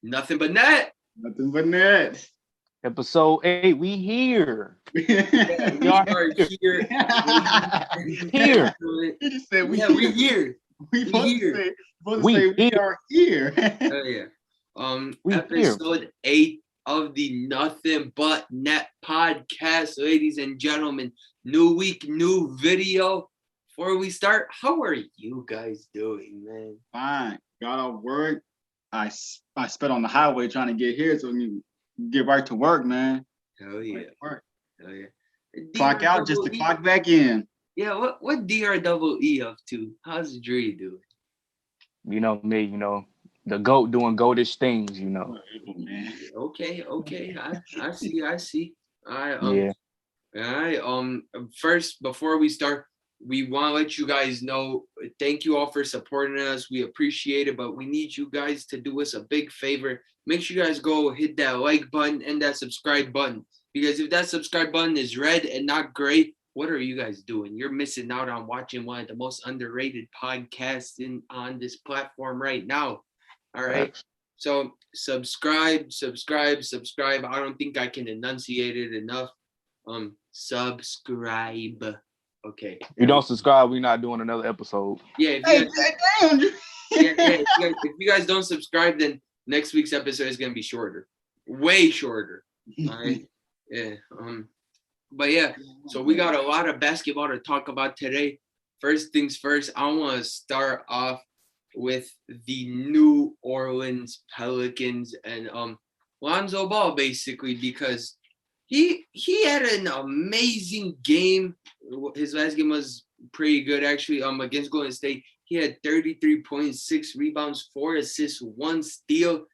Nothing but net. Nothing but net. Episode 8, we here. Yeah, We we are are here. here. We here. He just said we Yeah, here. we here. We We supposed here. to say we here. are here. Oh yeah. We here. Episode 8 of the Nothing But Net podcast, ladies and gentlemen. New week, new video. Before we start, how are you guys doing, man? Fine. Got off work. I spent on the highway trying to get here, so you get right to work, man. Hell yeah. Work. Hell yeah. Clock out just to clock back in. Yeah, what DREE up to? How's Dre doing? You know me, the GOAT doing goatish things, Oh, man. Okay. I see. Yeah. First, before we start, we want to let you guys know, thank you all for supporting us. We appreciate it, but we need you guys to do us a big favor. Make sure you guys go hit that like button and that subscribe button. Because if that subscribe button is red and not gray, what are you guys doing? You're missing out on watching one of the most underrated podcasts on this platform right now. All right. So subscribe. I don't think I can enunciate it enough. Subscribe. Okay. If you don't subscribe, we're not doing another episode. Yeah. Damn. If you guys don't subscribe, then next week's episode is gonna be shorter, way shorter. All right. Yeah. But yeah. So we got a lot of basketball to talk about today. First things first, I want to start off with the New Orleans Pelicans and Lonzo Ball, basically, because he had an amazing game. His last game was pretty good, actually. Against Golden State, he had 33.6 rebounds, 4 assists, 1 steal,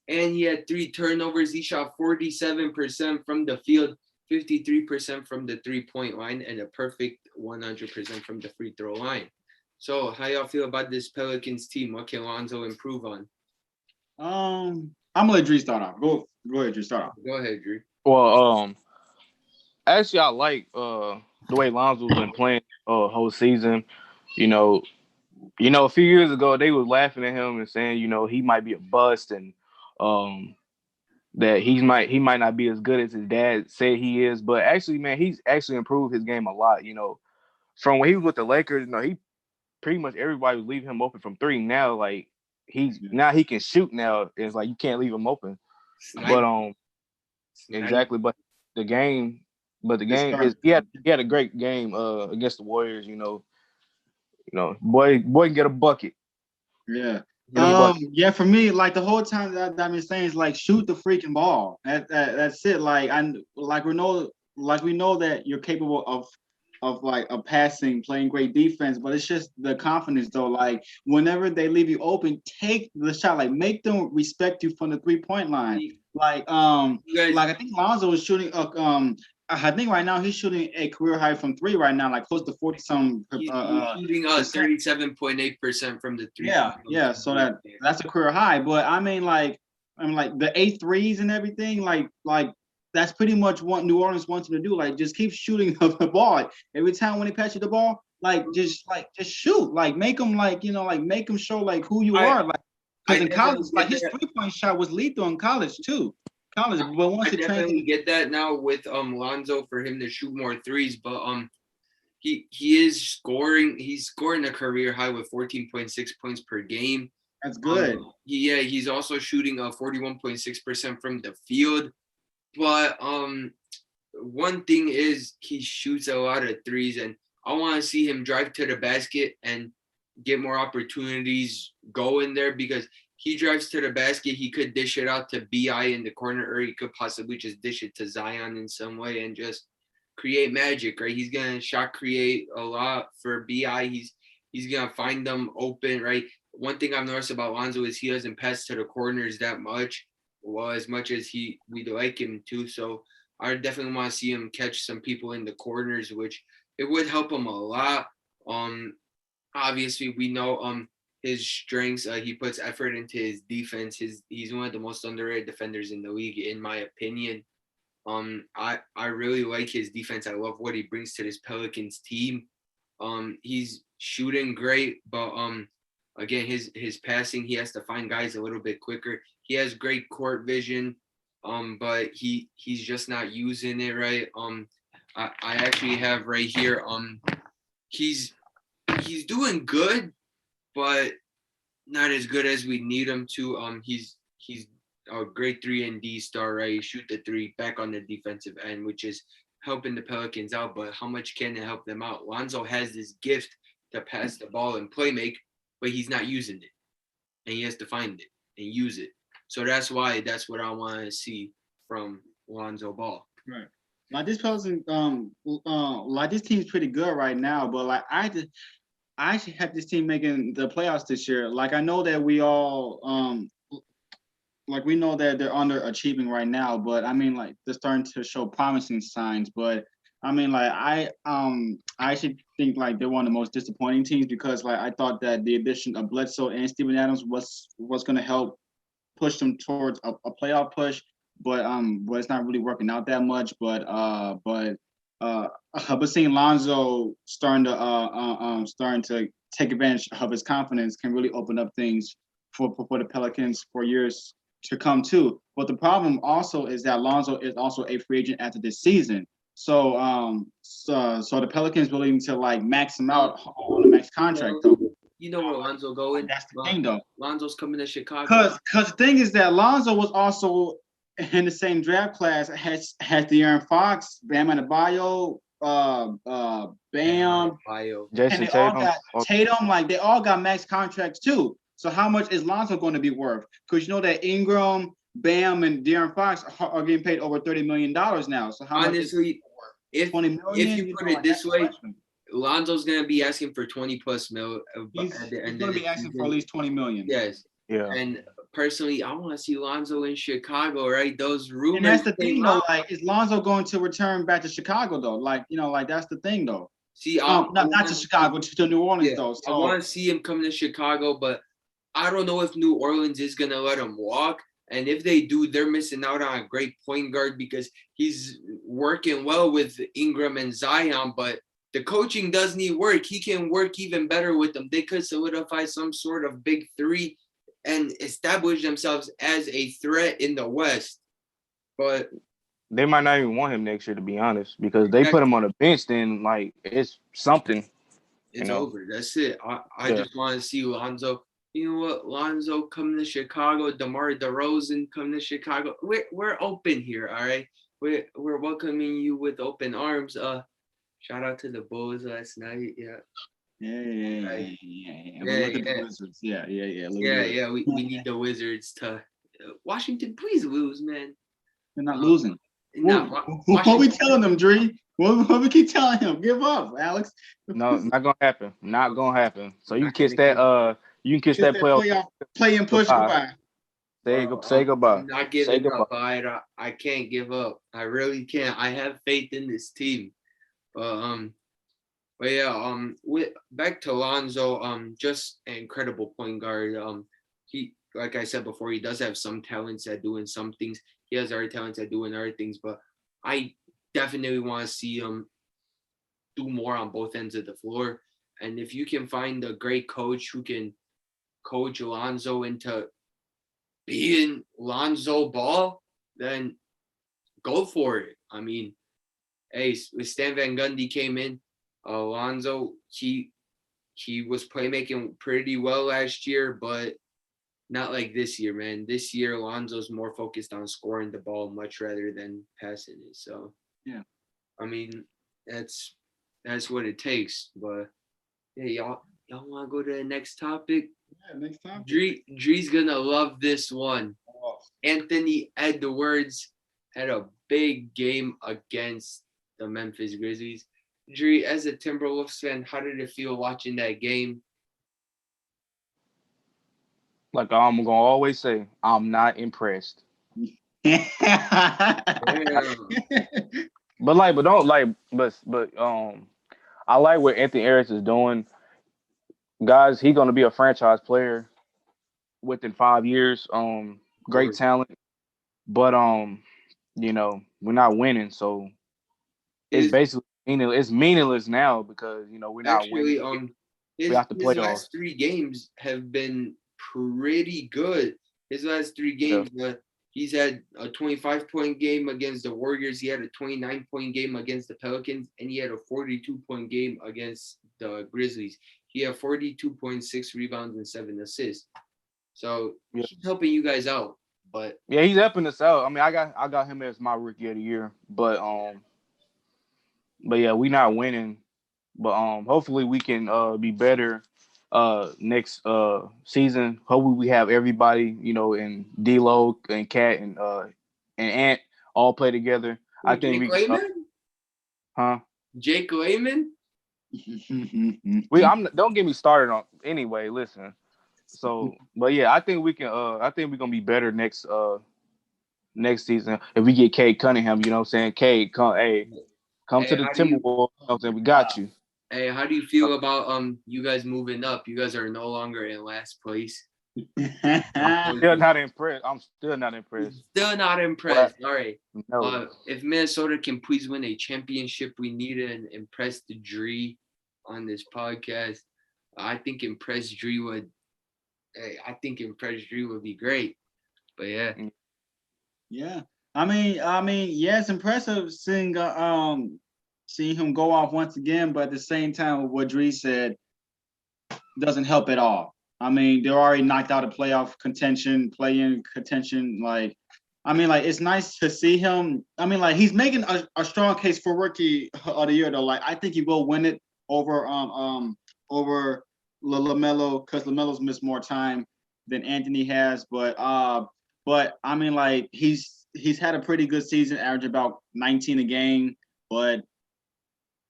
and he had 3 turnovers. He shot 47% from the field, 53% from the 3-point line, and a perfect 100% from the free throw line. So, how y'all feel about this Pelicans team? What can Lonzo improve on? I'm gonna let Drew start off. Go ahead, Drew. Start off. Go ahead, Drew. Well, actually, I like the way Lonzo's been playing whole season. A few years ago they was laughing at him and saying, he might be a bust and that he might not be as good as his dad said he is. But actually, man, he's actually improved his game a lot. From when he was with the Lakers, he pretty much everybody was leaving him open from 3. Now, like he can shoot. Now it's like you can't leave him open. But exactly. But the game is he had a great game against the Warriors. Boy can get a bucket. Yeah. Yeah, for me, like the whole time that I've been saying is like shoot the freaking ball. That's it. We know that you're capable of passing, playing great defense, but it's just the confidence though. Like whenever they leave you open, take the shot. Like make them respect you from the 3-point line. Like I think Lonzo was shooting I think right now he's shooting a career high from 3 right now, like close to 40-some. He's shooting 37.8% from the 3. Yeah. So that's a career high. But I mean, like the 8 threes and everything, like that's pretty much what New Orleans wants him to do. Like just keep shooting the ball. Every time when he passes you the ball, just shoot. Like make him make him show like who you are. Like because in college, like his 3-point shot was lethal in college too. But once I definitely get that now with Lonzo for him to shoot more threes, but he is scoring. He's scoring a career high with 14.6 points per game. That's good. He's also shooting 41.6% from the field. But one thing is he shoots a lot of threes, and I want to see him drive to the basket and get more opportunities going there because he drives to the basket. He could dish it out to BI in the corner, or he could possibly just dish it to Zion in some way and just create magic, right? He's gonna shot create a lot for BI. He's gonna find them open, right? One thing I've noticed about Lonzo is he doesn't pass to the corners that much, well, as much as we'd like him to. So I definitely want to see him catch some people in the corners, which it would help him a lot. Obviously we know his strengths. He puts effort into his defense. He's one of the most underrated defenders in the league, in my opinion. I really like his defense. I love what he brings to this Pelicans team. He's shooting great, but again, his passing, he has to find guys a little bit quicker. he has great court vision, but he's just not using it right. I actually have right here. He's doing good, but not as good as we need him to. He's a great 3-and-D star, right? Shoot the three back on the defensive end, which is helping the Pelicans out. But how much can it help them out? Lonzo has this gift to pass the ball and play make, but he's not using it, and he has to find it and use it. So that's what I want to see from Lonzo Ball. Right. Like this Pelicans, like this team's pretty good right now, but like I actually had this team making the playoffs this year. Like I know that we all like we know that they're underachieving right now, but I mean like they're starting to show promising signs. But I mean like I actually think like they're one of the most disappointing teams because like I thought that the addition of Bledsoe and Steven Adams was going to help push them towards a playoff push, but it's not really working out that much. But seeing Lonzo starting to take advantage of his confidence can really open up things for the Pelicans for years to come too. But the problem also is that Lonzo is also a free agent after this season. So the Pelicans willing to like max him out on a max contract though. You know where Lonzo going? That's the thing though. Lonzo's coming to Chicago. Because the thing is that Lonzo was also in the same draft class has De'Aaron Fox, Bam Adebayo, Bam, Jason Tatum, like they all got max contracts too. So how much is Lonzo going to be worth? Because you know that Ingram, Bam, and De'Aaron Fox are getting paid over $30 million now. So how honestly, much is $20 million? If you put it this way, Lonzo's gonna be asking for 20+ mil. He's gonna be asking for at least 20 million. Yes. Yeah. And personally, I want to see Lonzo in Chicago, right? Those rumors. And that's the thing, though. Like, is Lonzo going to return back to Chicago, though? Like, you know, like that's the thing, though. See, not to Chicago, to New Orleans, though. So. I want to see him come to Chicago, but I don't know if New Orleans is gonna let him walk. And if they do, they're missing out on a great point guard because he's working well with Ingram and Zion, but the coaching does need work. He can work even better with them. They could solidify some sort of big three and establish themselves as a threat in the West. But they might not even want him next year, to be honest, because they put him on a bench, then like it's something. It's over. That's it. I just want to see Lonzo. You know what? Lonzo coming to Chicago, DeMar DeRozan coming to Chicago. We're open here, all right? We're welcoming you with open arms. Shout out to the Bulls last night. Yeah. Yeah. Look at the Wizards. Yeah. We need the Wizards to Washington. Please lose, man. They're not losing. What are we telling them, Dre? What we keep telling him? Give up, Alex. No, not gonna happen. Not gonna happen. So you can kiss that. You can kiss that playoff play and push goodbye. Say goodbye. I'm not giving up. I can't give up. I really can't. I have faith in this team. But yeah, back to Lonzo, just an incredible point guard. He, like I said before, he does have some talents at doing some things. He has other talents at doing other things, but I definitely want to see him do more on both ends of the floor. And if you can find a great coach who can coach Lonzo into being Lonzo Ball, then go for it. I mean, hey, with Stan Van Gundy came in, Lonzo, he was playmaking pretty well last year, but not like this year, man. This year, Lonzo's more focused on scoring the ball much rather than passing it. So, yeah, I mean, that's what it takes. But hey, y'all want to go to the next topic? Yeah, next topic. Dre's gonna love this one. Oh. Anthony Edwards had a big game against the Memphis Grizzlies. Dre, as a Timberwolves fan, how did it feel watching that game? Like I'm gonna always say, I'm not impressed. But I like what Anthony Edwards is doing. Guys, he's gonna be a franchise player within 5 years. Great talent. But you know, we're not winning, so it's basically meaningless now because you know we're not winning. His last 3 games have been pretty good. His last 3 games, he's had a 25-point game against the Warriors. He had a 29-point game against the Pelicans, and he had a 42-point game against the Grizzlies. He had 42.6 rebounds and 7 assists. So he's helping you guys out. But yeah, he's helping us out. I mean, I got him as my rookie of the year, but yeah, we not winning. But hopefully we can be better next season. Hopefully we have everybody, and D-Lo and Cat and Ant all play together. wait, I think Jake we Layman? Jake Layman? Don't get me started on anyway, listen. So, but yeah, I think we can I think we're gonna be better next season if we get Cade Cunningham, you know what I'm saying? Cade, come to the Timberwolves, you know what I'm saying? We got you. Hey, how do you feel about you guys moving up? You guys are no longer in last place. I'm still not impressed. Still not impressed. All right. No. If Minnesota can please win a championship, we need to impress the Dree on this podcast. I think Impress Dree would be great. But yeah. Yeah. I mean, yeah, it's impressive seeing him go off once again, but at the same time, what Dree said doesn't help at all. I mean, they're already knocked out of playoff contention, play-in contention. Like, I mean, like, it's nice to see him. I mean, like, he's making a strong case for rookie of the year, though. Like, I think he will win it over LaMelo, because LaMelo's missed more time than Anthony has. But I mean, like, he's had a pretty good season, average about 19 a game, but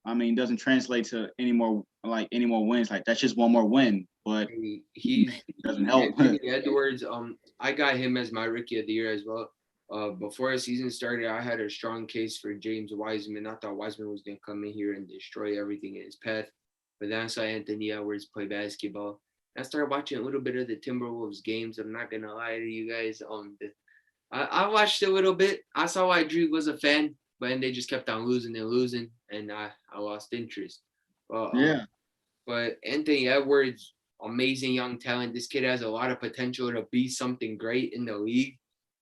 I mean, doesn't translate to any more wins. Like, that's just one more win, but he doesn't help. Anthony Edwards, I got him as my rookie of the year as well. Before the season started, I had a strong case for James Wiseman. I thought Wiseman was going to come in here and destroy everything in his path. But then I saw Anthony Edwards play basketball. I started watching a little bit of the Timberwolves games. I'm not going to lie to you guys. I watched a little bit. I saw why Drew was a fan, but then they just kept on losing, and I lost interest. Yeah. But Anthony Edwards, amazing young talent. This kid has a lot of potential to be something great in the league.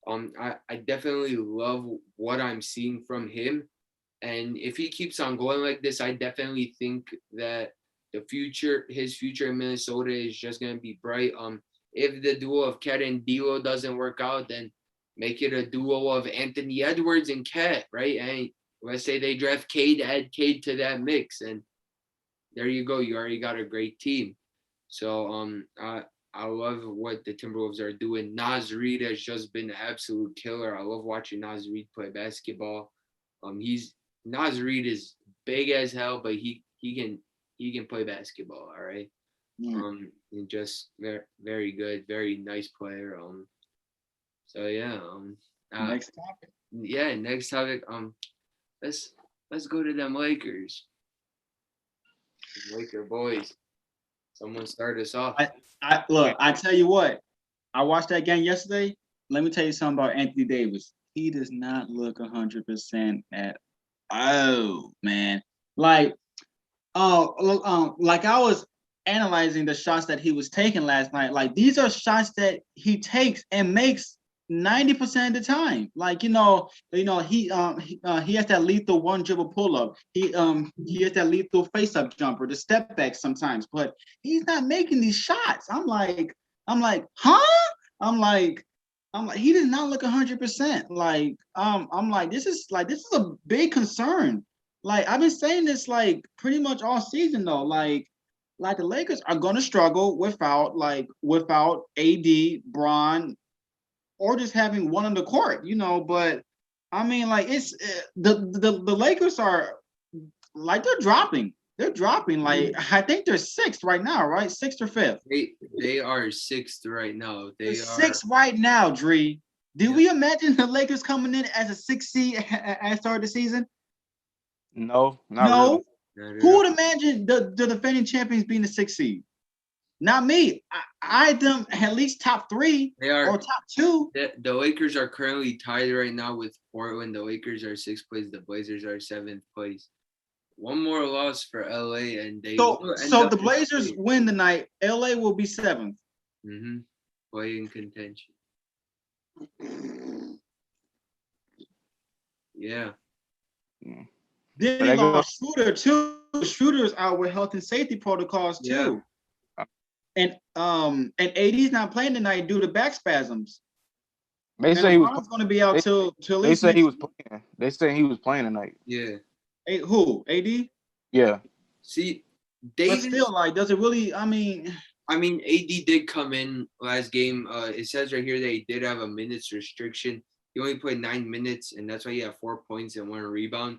I definitely love what I'm seeing from him. And if he keeps on going like this, I definitely think that his future in Minnesota is just going to be bright. If the duo of Cat and D'Lo doesn't work out, then make it a duo of Anthony Edwards and Cat, right? And let's say they draft Cade, add Cade to that mix, and there you go. You already got a great team. So I love what the Timberwolves are doing. Naz Reid has just been an absolute killer. I love watching Naz Reid play basketball. Naz Reid is big as hell, but he can play basketball. All right. And just very, very good, very nice player. So yeah. Next topic. Yeah, next topic. Let's go to them Lakers. Laker boys. Someone start us off. I tell you what. I watched that game yesterday. Let me tell you something about Anthony Davis. He does not look 100% at. Oh man, like I was analyzing the shots that he was taking last night. Like, these are shots that he takes and makes 90% of the time. Like, he has that lethal one dribble pull up. He has that lethal face up jumper, the step back sometimes, but he's not making these shots. I'm like, huh? I'm like, he does not look 100%. Like, I'm like, this is a big concern. Like, I've been saying this like pretty much all season though. Like the Lakers are gonna struggle without AD, Bron, or just having one on the court, But I mean, like, it's the Lakers are like they're dropping. They're dropping. Like, I think they're sixth right now, right? Sixth or fifth. They are sixth right now. They're sixth right now, Dree. Did we imagine the Lakers coming in as a 6th seed at the start of the season? No, not really. Who would imagine the defending champions being the 6th seed? Not me. I had them at least top 3 or top 2. The Lakers are currently tied right now with Portland. The Lakers are 6th place. The Blazers are 7th place. One more loss for LA, and they. So the Blazers win tonight. LA will be 7th. Play in contention. Yeah. Then they lost Schroeder too. Schroeder's out with health and safety protocols too. And AD's not playing tonight due to back spasms. They say he was going to be out till at least. They say he was playing. They say he was playing tonight. Yeah. Who? AD? Yeah. See, Davis. But still, like, does it really? I mean, AD did come in last game. It says right here that he did have a minutes restriction. He only played 9 minutes, and that's why he had 4 points and 1 rebound.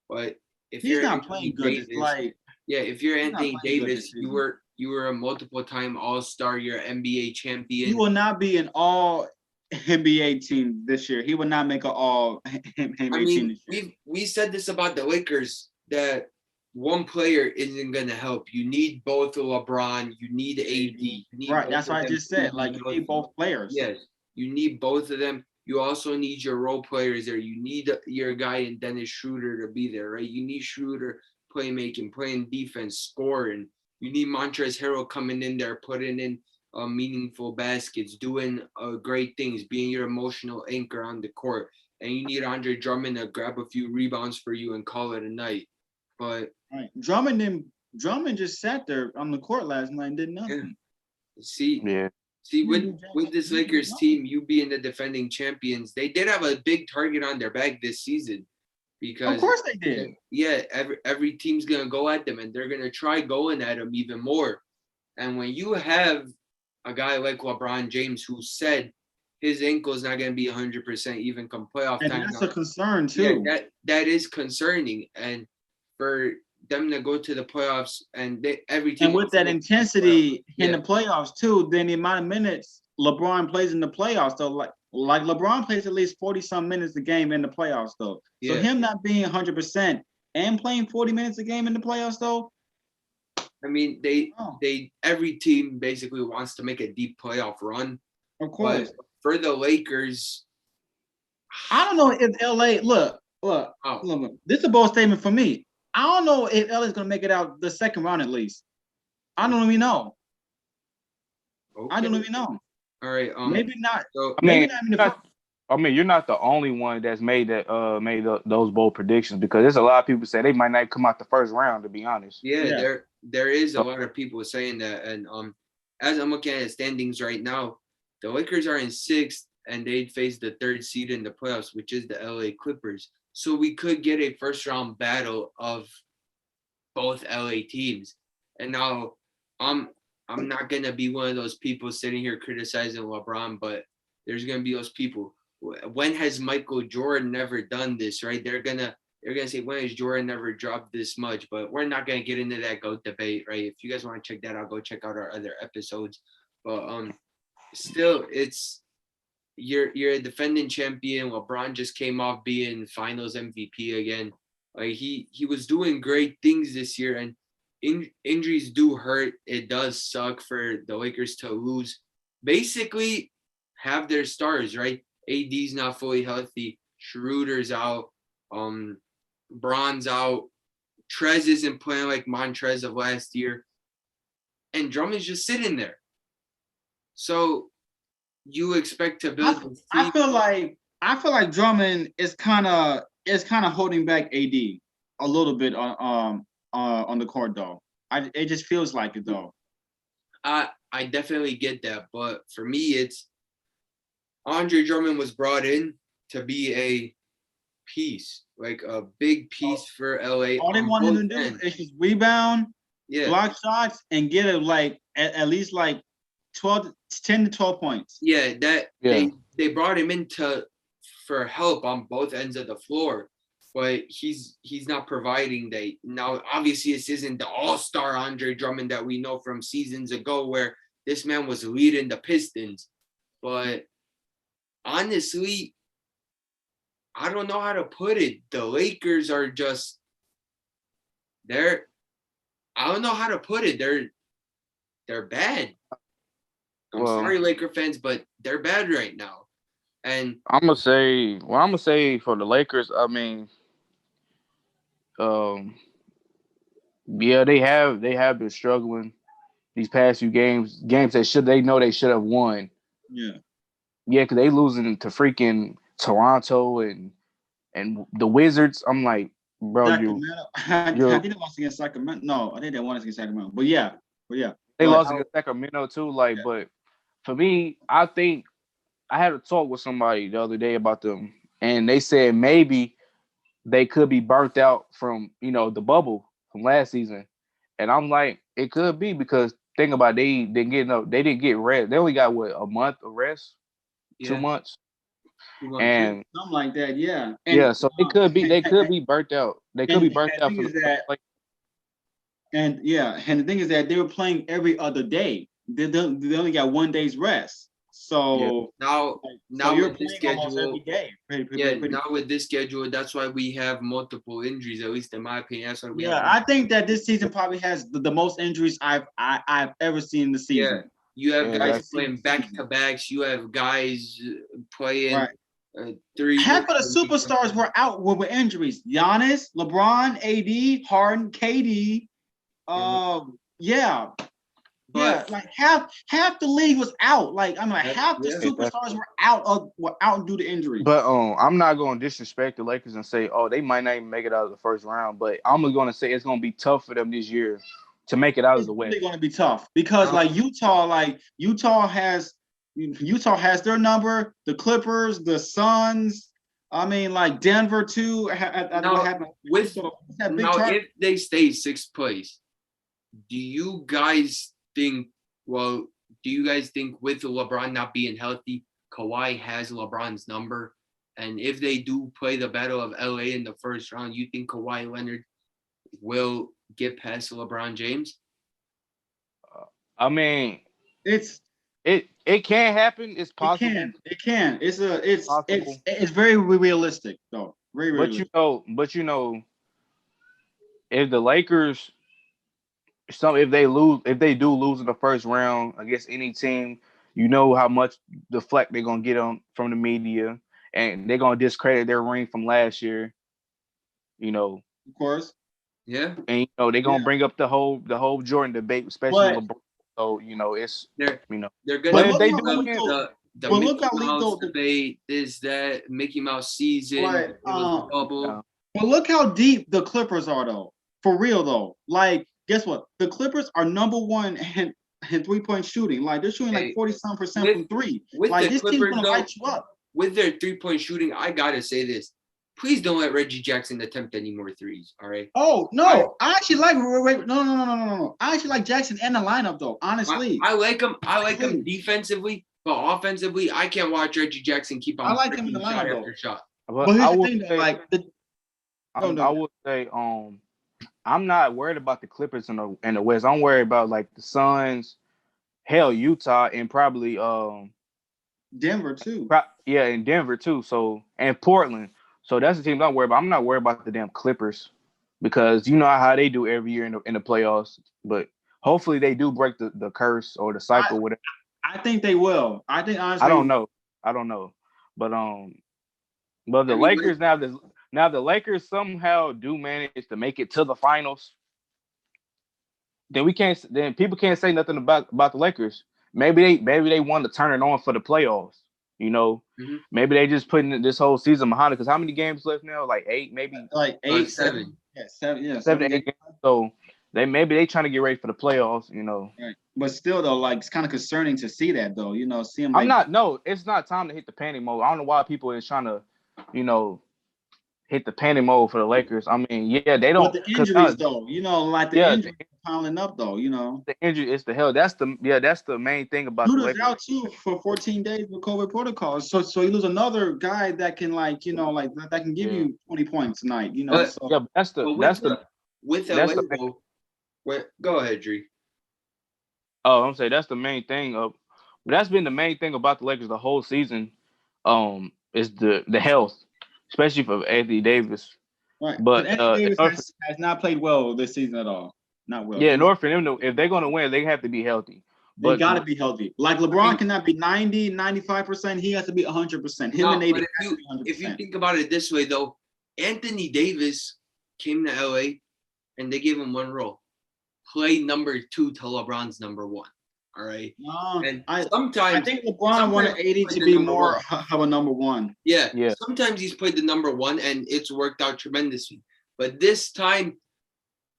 But if he's you're not Anthony playing good, Davis, it's like if you're Anthony Davis, you were a multiple-time All-Star, you're NBA champion. He will not be an All NBA team this year. He will not make an All NBA team this year. We said this about the Lakers that one player isn't gonna help. You need both LeBron. You need AD. You need right. That's what I just said. Like you need both players. Yes, you need both of them. You also need your role players there. You need your guy in Dennis Schroeder to be there, right? You need Schroeder playmaking, playing defense, scoring. You need Montrezl Harrell coming in there, putting in meaningful baskets, doing great things, being your emotional anchor on the court. And you need Andre Drummond to grab a few rebounds for you and call it a night. But right. Drummond just sat there on the court last night and did nothing. Yeah. See, with this Lakers team, you being the defending champions, they did have a big target on their back this season. Because of course they did. Yeah, every team's gonna go at them, and they're gonna try going at them even more. And when you have a guy like LeBron James who said his ankle is not gonna be 100% even come playoff time, that's a concern too. Yeah, that is concerning. And for them to go to the playoffs and every team, and with that intensity in the playoffs too, then the amount of minutes LeBron plays in the playoffs, though, like LeBron plays at least 40-some minutes a game in the playoffs, though. So him not being 100% and playing 40 minutes a game in the playoffs, though. I mean, every team basically wants to make a deep playoff run. Of course. But for the Lakers, I don't know if LA look. This is a bold statement for me. I don't know if LA is gonna make it out the second round at least. I don't even know. Okay. I don't even know. All right. Maybe not. So, you're not the only one that's made those bold predictions, because there's a lot of people say they might not come out the first round, to be honest. Yeah. There is a lot of people saying that, and as I'm looking at the standings right now, the Lakers are in 6th, and they'd face the 3rd seed in the playoffs, which is the LA Clippers. So we could get a first round battle of both LA teams. And now I'm not gonna be one of those people sitting here criticizing LeBron, but there's gonna be those people. When has Michael Jordan never done this, right? They're gonna say, when has Jordan never dropped this much? But we're not gonna get into that GOAT debate, right? If you guys want to check that out, go check out our other episodes. But still, it's you're a defending champion. LeBron just came off being Finals MVP again. Like he was doing great things this year, and injuries do hurt. It does suck for the Lakers to lose. Basically, have their stars, right? AD's not fully healthy. Schroeder's out. Bron's out. Trez isn't playing like Montrez of last year. And Drummond's just sitting there. So you expect to build. I feel like Drummond is kind of holding back AD a little bit on the court, though. It just feels like it, though. I definitely get that, but for me, it's Andre Drummond was brought in to be a piece, like a big piece for LA. All they want him to do is just rebound, block shots, and get at least like 10 to 12 points. They brought him in for help on both ends of the floor, but he's not providing that. Now, obviously, this isn't the all-star Andre Drummond that we know from seasons ago, where this man was leading the Pistons. But honestly, I don't know how to put it. The Lakers are just I don't know how to put it. They're bad. I'm sorry, Laker fans, but they're bad right now. And I'm gonna say for the Lakers, I mean, they have been struggling these past few games that they know they should have won. Yeah. Yeah, because they losing to freaking Toronto and the Wizards. I'm like, bro, Sacramento. I you're think they lost against Sacramento. No, I think they won against Sacramento. But yeah. they Go ahead. lost against Sacramento too. Like, but for me, I think I had a talk with somebody the other day about them, and they said maybe they could be burnt out from the bubble from last season, and I'm like, it could be because think about it, they didn't get rest. They only got what, a month of rest, Yeah. 2 months, 2 months. and something like that. Yeah. yeah, so they could be burnt out. They could be burnt out from the play. And the thing is that they were playing every other day. They only got 1 day's rest. So now you're with this playing almost schedule, every day. now with this schedule, that's why we have multiple injuries. At least in my opinion, that's why we have. I think that this season probably has the most injuries I've ever seen in the season. Yeah, you have guys playing back to backs. You have guys playing 3. Half of the superstars were out with injuries. Giannis, LeBron, AD, Harden, KD. Like half the league was out. Like half the superstars were out due to injury. But I'm not going to disrespect the Lakers and say, oh, they might not even make it out of the first round. But I'm going to say it's going to be tough for them this year to make it out of the West. It's going to be tough because Utah has their number. The Clippers, the Suns. I mean, like Denver too. If they stay 6th place, do you guys think with LeBron not being healthy, Kawhi has LeBron's number? And if they do play the Battle of LA in the first round, you think Kawhi Leonard will get past LeBron James? I mean, it can happen. It's possible. It can. It's very realistic though. Very realistic. But if the Lakers, if they do lose in the first round against any team, you know how much the flack they're gonna get from the media, and they're gonna discredit their ring from last year. Of course. Yeah. And they're gonna bring up the whole Jordan debate, especially LeBron. So it's they're gonna the Mickey Mouse debate, is that Mickey Mouse season. Right. But look how deep the Clippers are though. For real though. Like, guess what? The Clippers are number 1 in 3-point shooting. Like they're shooting like 40-some% from 3. Like this team's gonna light you up. With their 3-point shooting, I gotta say this. Please don't let Reggie Jackson attempt any more threes. All right. Oh no, I actually like no. I actually like Jackson in the lineup though. Honestly, I like him. I like him defensively, but offensively, I can't watch Reggie Jackson keep on. I like him in the lineup though. After shot. But I would say, I'm not worried about the Clippers in the West. I'm worried about like the Suns, hell, Utah, and probably Denver too. And Denver too. So, and Portland. So that's the team I'm worried about. I'm not worried about the damn Clippers because you know how they do every year in the playoffs. But hopefully they do break the curse or the cycle. Whatever. I think they will. I think honestly. I don't know. But the Lakers now the Lakers somehow do manage to make it to the finals. Then people can't say nothing about the Lakers. Maybe they want to turn it on for the playoffs. Maybe they just putting this whole season behind it. Because how many games left now? Like 8, maybe. Like 8, 7. Yeah, 7. Yeah, 7 to 8 games. So they trying to get ready for the playoffs. Right. But still, though, like it's kind of concerning to see that, though. See him. It's not time to hit the panic mode. I don't know why people is trying to, hit the panic mode for the Lakers. I mean, yeah, they don't. But the injuries, though, like the injuries piling up, though, The injury is the hell. That's the main thing about the Lakers. Out too for 14 days with COVID protocols. So you lose another guy that can that can give you 20 points tonight. Go ahead, Dree. Oh, I'm saying that's the main thing that's been the main thing about the Lakers the whole season. Is the health, especially for Anthony Davis. Right. But Anthony Davis has not played well this season at all. Not well. Yeah, in order for them if they're going to win, they have to be healthy. They got to be healthy. Like LeBron cannot be 90, 95%. He has to be 100%. If you think about it this way, though, Anthony Davis came to LA and they gave him one role: play number 2 to LeBron's number 1. All right. No, And I sometimes think LeBron wanted AD he's to played be the number more one. of a number one. Yeah. Yeah. Sometimes he's played the number one and it's worked out tremendously. But this time,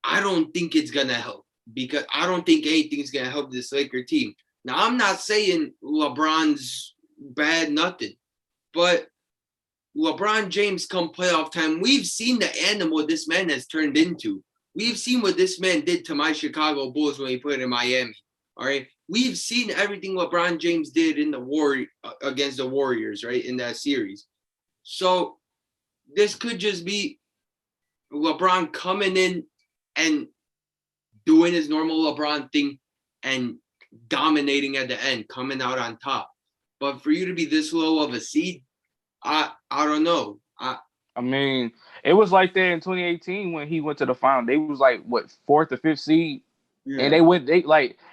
I don't think it's gonna help because I don't think anything's gonna help this Laker team. Now, I'm not saying LeBron's bad, nothing, but LeBron James come playoff time, we've seen the animal this man has turned into. We've seen what this man did to my Chicago Bulls when he played in Miami. All right. We've seen everything LeBron James did in the against the Warriors, right, in that series. So this could just be LeBron coming in and doing his normal LeBron thing and dominating at the end, coming out on top. But for you to be this low of a seed, I don't know. I mean, it was like that in 2018 when he went to the final. They was like what, 4th or 5th seed, Yeah. and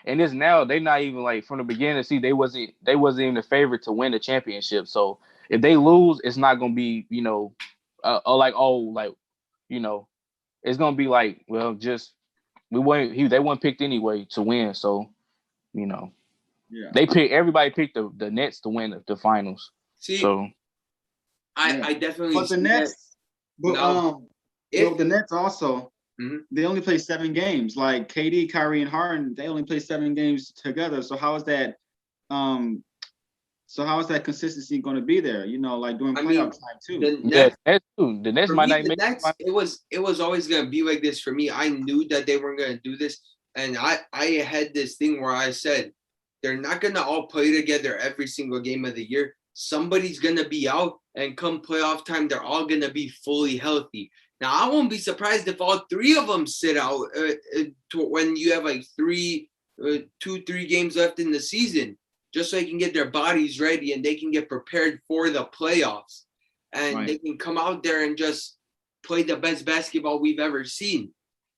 and this now they not even like from the beginning. See, they wasn't even the favorite to win the championship. So if they lose, it's not gonna be it's gonna be like, well, just they weren't picked anyway to win. So Yeah. Everybody picked the Nets to win the finals. See, so I definitely But the see Nets, that. but the Nets also, they only play 7 games. Like KD, Kyrie, and Harden, they only play 7 games together. So how is that? So how is that consistency going to be there? Like during playoff time too. The Nets might not make it. It was always going to be like this for me. I knew that they weren't going to do this, and I had this thing where I said they're not going to all play together every single game of the year. Somebody's going to be out, and come playoff time, they're all going to be fully healthy. Now, I won't be surprised if all 3 of them sit out when you have like 3 games left in the season, just so they can get their bodies ready and they can get prepared for the playoffs. And they can come out there and just play the best basketball we've ever seen.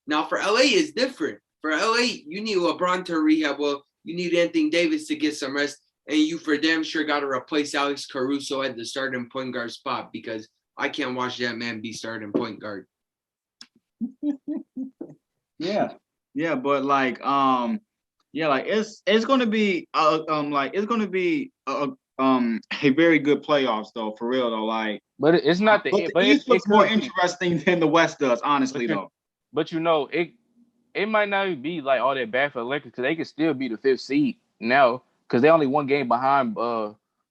Now, for LA, it's different. For LA, you need LeBron to rehab. Well, you need Anthony Davis to get some rest. And you for damn sure got to replace Alex Caruso at the starting point guard spot because I can't watch that man be starting point guard. Yeah, but like it's going to be a very good playoffs though, for real though. Like, but it's not the. But the East looks more interesting than the West does, honestly though. But it might not be like all that bad for the Lakers because they can still be the 5th seed now because they're only 1 game behind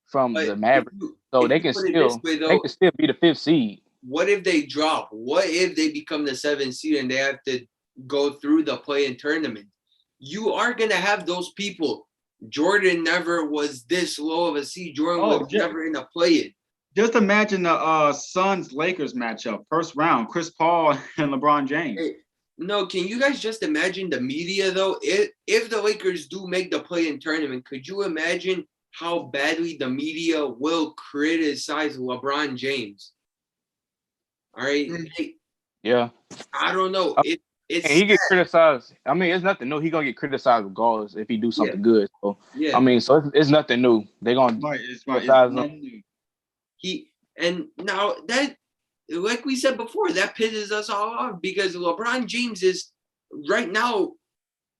from the Mavericks, so they can still be the 5th seed. What if they drop? What if they become the 7th seed and they have to go through the play-in tournament? You are gonna have those people. Jordan never was this low of a seed. Jordan was never in a play-in. Just imagine the Suns Lakers matchup, first round, Chris Paul and LeBron James. Hey, no, can you guys just imagine the media though? If the Lakers do make the play-in tournament, could you imagine how badly the media will criticize LeBron James? All right. Yeah. I don't know. It's and he get criticized. I mean, it's nothing new. He gonna get criticized regardless if he do something good. So I mean, so it's nothing new. They gonna criticize him. And now that, like we said before, that pisses us all off because LeBron James is right now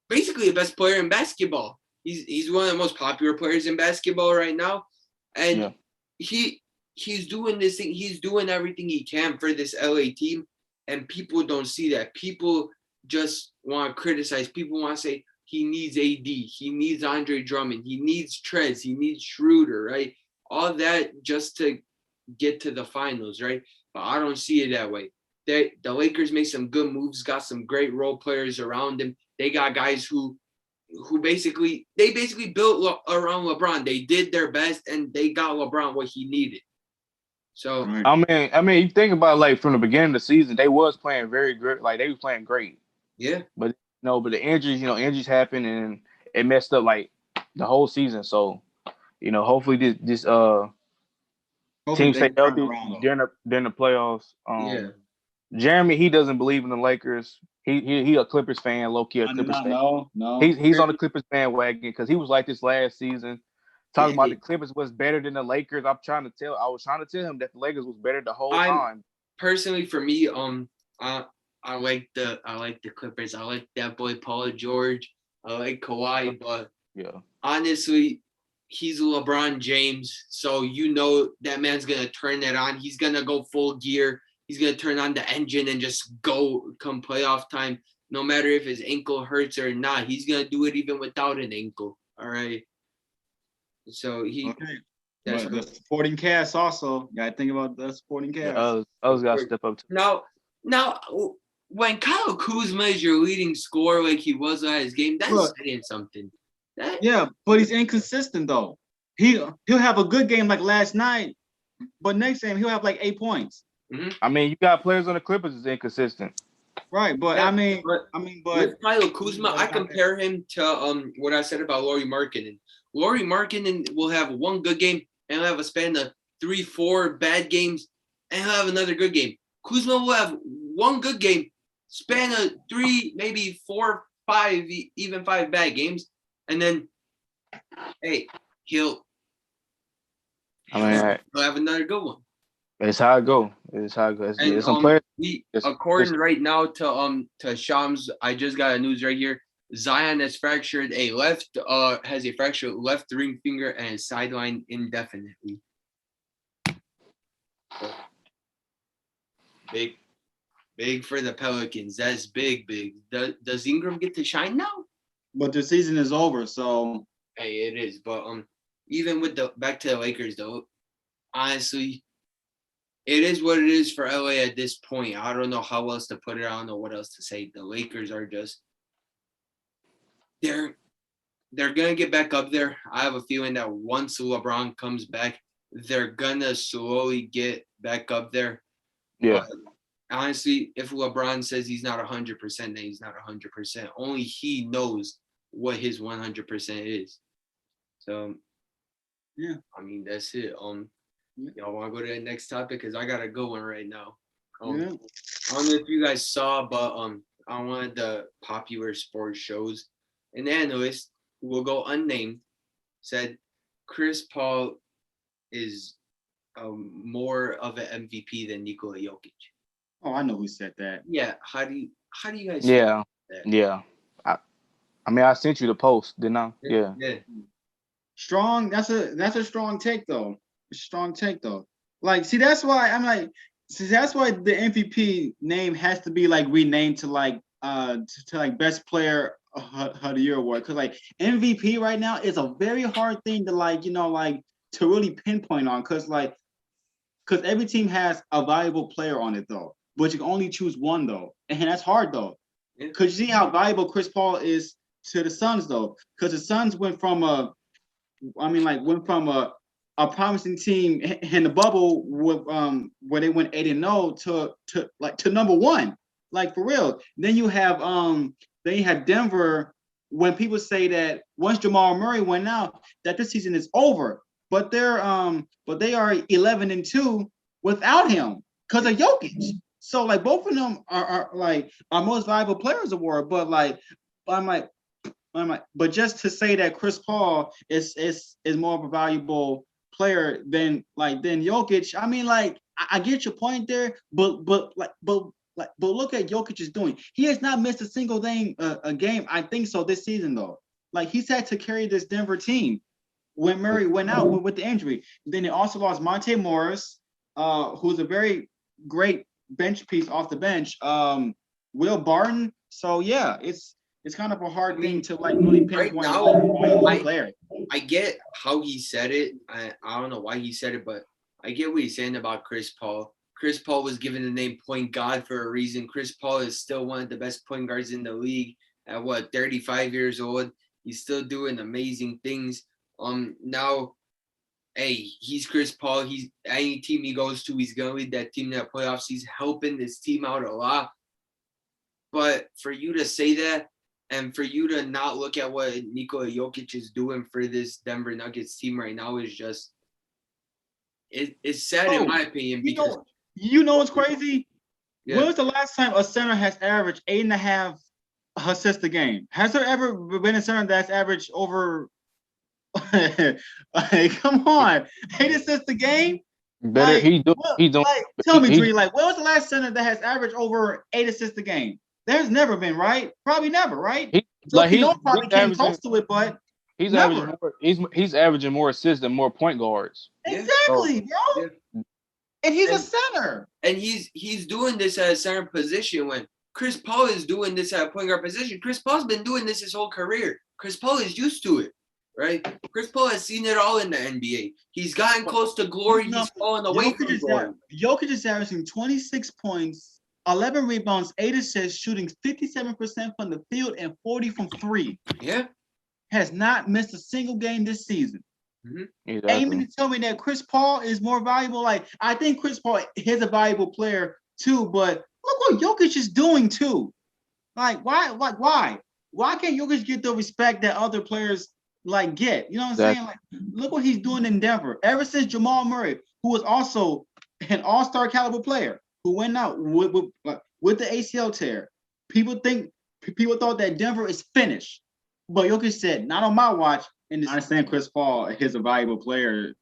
basically the best player in basketball. He's one of the most popular players in basketball right now, and he's doing this thing. He's doing everything he can for this LA team, and people don't see that. People just want to criticize. People want to say he needs AD, he needs Andre Drummond, he needs Trez, he needs Schroeder, right? All that just to get to the finals, right? But I don't see it that way. The Lakers made some good moves, got some great role players around them. They got guys who basically built around LeBron. They did their best and they got LeBron what he needed. So I mean, you think about like from the beginning of the season, they was playing very good. Like they was playing great. Yeah. But the injuries, injuries happened and it messed up like the whole season. So, hopefully this team stay healthy during the playoffs. Jeremy, he doesn't believe in the Lakers. He a Clippers fan, low key a Clippers fan. No. He's on the Clippers bandwagon because he was like this last season, talking about the Clippers was better than the Lakers. I was trying to tell him that the Lakers was better the whole time. Personally, for me, I like the Clippers. I like that boy Paul George. I like Kawhi, but honestly, he's LeBron James, so you know that man's gonna turn it on. He's gonna go full gear. He's gonna turn on the engine and just go come playoff time. No matter if his ankle hurts or not, he's gonna do it even without an ankle. All right. So But the supporting cast also. You gotta think about the supporting cast. I was gotta step up. Now, when Kyle Kuzma is your leading scorer like he was at his game, that's saying something. But he's inconsistent though. He'll have a good game like last night, but next game he'll have like 8 points. Mm-hmm. I mean, you got players on the Clippers that's inconsistent. Right, but with Kyle Kuzma, I compare him to what I said about Lauri Markkanen. Lauri Markkanen will have one good game and he'll have a span of 3-4 bad games and he'll have another good game. Kuzma will have one good game, span of 3, maybe 4, 5, even 5 bad games, and then he'll have another good one. It's how it go. It's some players. According right now to Shams, I just got a news right here. Zion has fractured has a fractured left ring finger and is sidelined indefinitely. Big for the Pelicans. That's big. Does Ingram get to shine now? But the season is over, so hey, it is. But even with back to the Lakers though, honestly, it is what it is for LA at this point. I don't know how else to put it. I don't know what else to say. The Lakers are just they're gonna get back up there. I have a feeling that once LeBron comes back, they're gonna slowly get back up there. Yeah. But honestly, if LeBron says he's not 100%, then he's not 100%. Only he knows what his 100% is. So, yeah. I mean, that's it. Y'all want to go to the next topic? Because I got to go one right now. I don't know if you guys saw, but on one of the popular sports shows, an analyst who will go unnamed said Chris Paul is more of an MVP than Nikola Jokic. Oh, I know who said that. Yeah, how do you guys? Yeah, that? Yeah. I mean, I sent you the post, didn't I? Yeah. Strong. That's a strong take though. A strong take though. Like, see, that's why I'm like, that's why the MVP name has to be like renamed to like best player of the year award, because like MVP right now is a very hard thing to like to really pinpoint on, because every team has a valuable player on it though, but you can only choose one though, and that's hard though, because you see how valuable Chris Paul is to the Suns though, because the Suns went from a promising team in the bubble with, where they went 8-0 to number one, like for real. Then you have Denver, when people say that once Jamal Murray went out, that this season is over, but they are 11-2 without him because of Jokic. So like both of them are our most valuable players award, but but just to say that Chris Paul is more of a valuable player than Jokic, I mean, like, I get your point there, but look at Jokic is doing. He has not missed a single game, I think so, this season though. Like, he's had to carry this Denver team when Murray went out with the injury. Then they also lost Monte Morris, who's a very great bench piece off the bench. Will Barton. So yeah, it's kind of a hard thing to like really pinpoint one player. I get how he said it. I don't know why he said it, but I get what he's saying about Chris Paul. Chris Paul was given the name point guard for a reason. Chris Paul is still one of the best point guards in the league at 35 years old. He's still doing amazing things. Now, hey, he's Chris Paul. He's any team he goes to, he's gonna lead that team in the playoffs. He's helping this team out a lot. But for you to say that, and for you to not look at what Nikola Jokic is doing for this Denver Nuggets team right now is just it's sad in my opinion. Because you know what's crazy? Yeah. When was the last time a center has averaged 8.5 assists a game? Has there ever been a center that's averaged over? Come on, 8 assists a game? Better he's doing. Tell me, Dree. Like, when was the last center that has averaged over 8 assists a game? There's never been, right? Probably never, right? He probably came close to it, but He's averaging more. He's averaging more assists than more point guards. Exactly, bro. Yeah. And he's a center. And he's doing this at a center position when Chris Paul is doing this at a point guard position. Chris Paul's been doing this his whole career. Chris Paul is used to it, right? Chris Paul has seen it all in the NBA. He's gotten close to glory. He's fallen away from glory. Jokic is averaging 26 points, 11 rebounds, 8 assists, shooting 57% from the field and 40 from 3. Yeah. Has not missed a single game this season. Mm-hmm. Exactly. Ain't mean to tell me that Chris Paul is more valuable. Like, I think Chris Paul is a valuable player too, but look what Jokic is doing too. Like, why? Why can't Jokic get the respect that other players like get? You know what I'm saying? Like, look what he's doing in Denver. Ever since Jamal Murray, who was also an all-star caliber player, who went out with the ACL tear, people thought that Denver is finished. But Jokic said, not on my watch. And I understand Chris Paul is a valuable player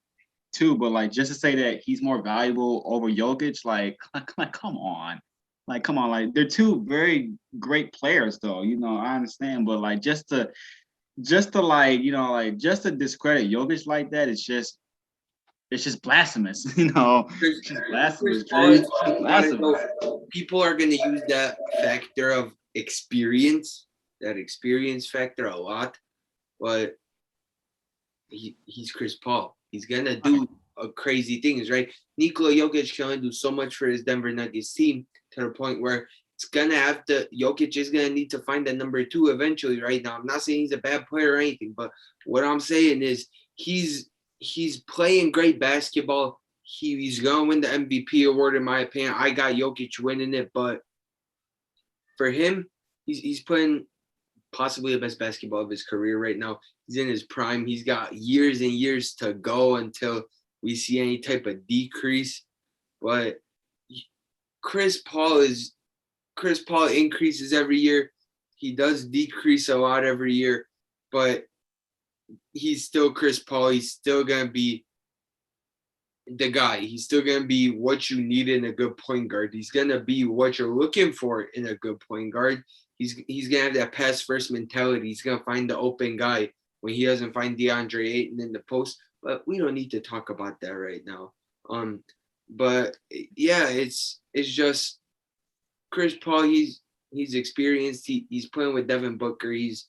too, but like just to say that he's more valuable over Jokic, like come on. Like, come on, like they're two very great players though. You know, I understand, but like just to like, you know, like just to discredit Jokic like that, it's just blasphemous, you know. It's blasphemous. People are gonna use that factor of experience, factor a lot, but he's Chris Paul. He's gonna do crazy things, right? Nikola Jokic can only do so much for his Denver Nuggets team to the point where it's gonna have to. Jokic is gonna need to find that number 2 eventually. Right now, I'm not saying he's a bad player or anything, but what I'm saying is he's playing great basketball. He's gonna win the MVP award in my opinion. I got Jokic winning it, but for him, he's playing possibly the best basketball of his career right now. He's in his prime. He's got years and years to go until we see any type of decrease. But Chris Paul increases every year. He does decrease a lot every year, but he's still Chris Paul. He's still going to be the guy. He's still going to be what you need in a good point guard. He's going to be what you're looking for in a good point guard. He's going to have that pass first mentality. He's going to find the open guy when he doesn't find DeAndre Ayton in the post. But we don't need to talk about that right now. But yeah, it's just Chris Paul. He's experienced. He's playing with Devin Booker. He's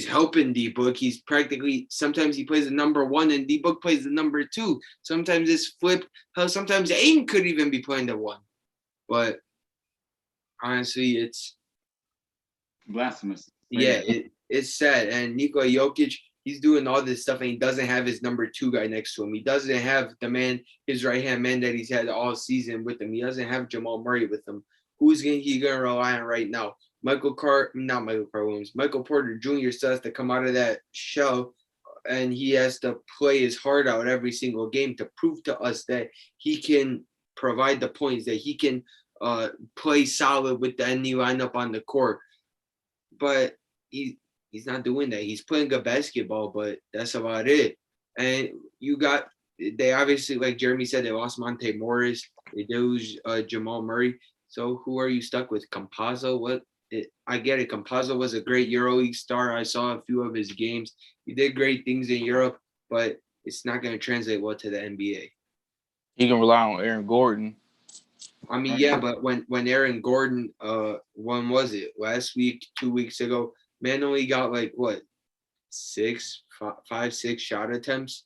helping D-Book. He's practically, sometimes he plays the number 1 and D-Book plays the number 2. Sometimes it's flipped. Hell, sometimes Ayton could even be playing the 1. But honestly, it's blasphemous. Yeah, it's sad. And Nikola Jokic, he's doing all this stuff and he doesn't have his number 2 guy next to him. He doesn't have the man, his right-hand man that he's had all season with him. He doesn't have Jamal Murray with him. Who's he going to rely on right now? Michael Porter Jr. still has to come out of that shell, and he has to play his heart out every single game to prove to us that he can provide the points, that he can play solid with the NE lineup on the court. But he's not doing that. He's playing good basketball, but that's about it. And they obviously, like Jeremy said, they lost Monte Morris. They lose Jamal Murray. So who are you stuck with? Campazzo? I get it. Campazzo was a great EuroLeague star. I saw a few of his games. He did great things in Europe, but it's not going to translate well to the NBA. He can rely on Aaron Gordon. I mean, yeah, but when Aaron Gordon, when was it? Last week, 2 weeks ago, man only got like what, 6 shot attempps.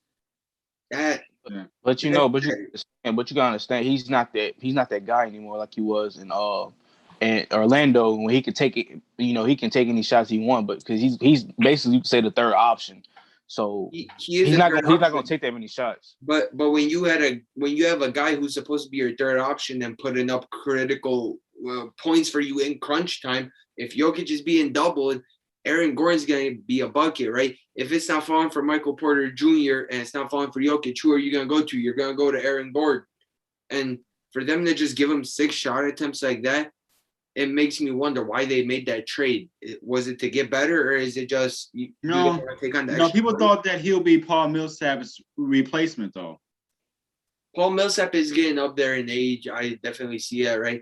But you gotta understand, he's not that guy anymore like he was in Orlando when he could take it. You know, he can take any shots he wants, but because he's basically, you could say, the third option. So he's not gonna take that many shots. But when you have a guy who's supposed to be your third option and putting up critical points for you in crunch time, if Jokic is being doubled, Aaron Gordon's going to be a bucket, right? If it's not falling for Michael Porter Jr. and it's not falling for Jokic, who are you going to go to? You're going to go to Aaron Gordon. And for them to just give him 6 shot attempts like that, it makes me wonder why they made that trade. Was it to get better, or is it just take on the No, people thought that he'll be Paul Millsap's replacement, though. Paul Millsap is getting up there in age. I definitely see that, right?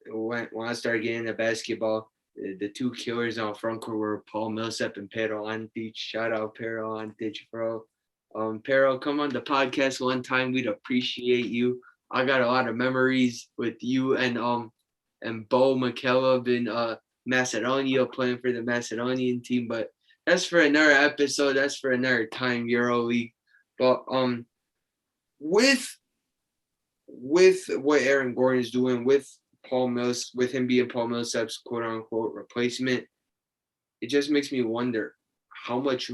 When I started getting into basketball, the two killers on front court were Paul Millsap and Pero Antic. Shout out Pero Antic, bro. Pero, come on the podcast one time. We'd appreciate you. I got a lot of memories with you and Bo McKellar in Macedonia playing for the Macedonian team, but that's for another episode. That's for another time, EuroLeague. But with what Aaron Gordon is doing, with him being Paul Millsap's quote unquote replacement, it just makes me wonder how much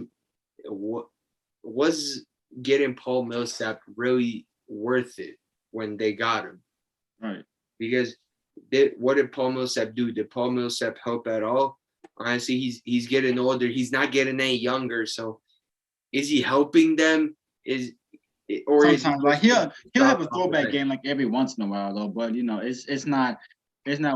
was getting Paul Millsap really worth it when they got him? Right. Because what did Paul Millsap do? Did Paul Millsap help at all? Honestly, he's getting older. He's not getting any younger. So, is he helping them? Sometimes like he'll have a throwback game like every once in a while though, but it's not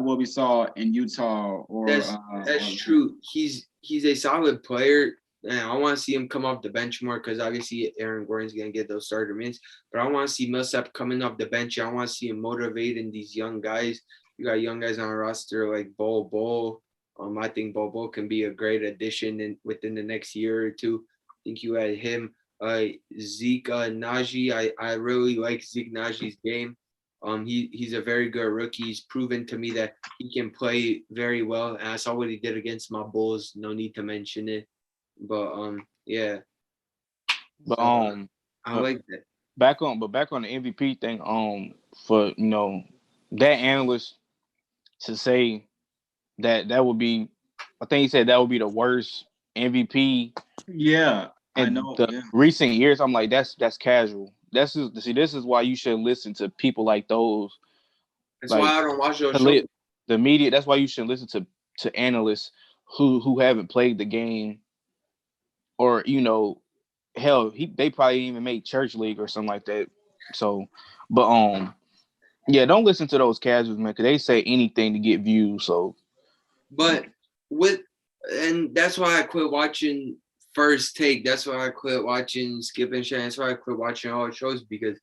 what we saw in Utah or that's true. He's a solid player, and I want to see him come off the bench more because obviously Aaron Gordon's gonna get those starter minutes. But I want to see Millsap coming off the bench. I want to see him motivating these young guys. You got young guys on a roster like Bol. I think Bol can be a great addition within the next year or two. I think you had him. Zeke Naji, I really like Zeke Naji's game. He's a very good rookie. He's proven to me that he can play very well. And I saw what he did against my Bulls. No need to mention it. But yeah. But so, I like that. Back on the MVP thing, for that analyst to say that would be, I think he said that would be the worst MVP. Yeah. In I know the recent years, I'm like, that's casual. This is why you should listen to people like those. That's why I don't watch those shows. The media. That's why you should listen to analysts who haven't played the game, or hell, they probably even made church league or something like that. So, but yeah, don't listen to those casuals, man, because they say anything to get views. So, but and that's why I quit watching First Take. That's why I quit watching Skip and Shannon. That's why I quit watching all the shows, because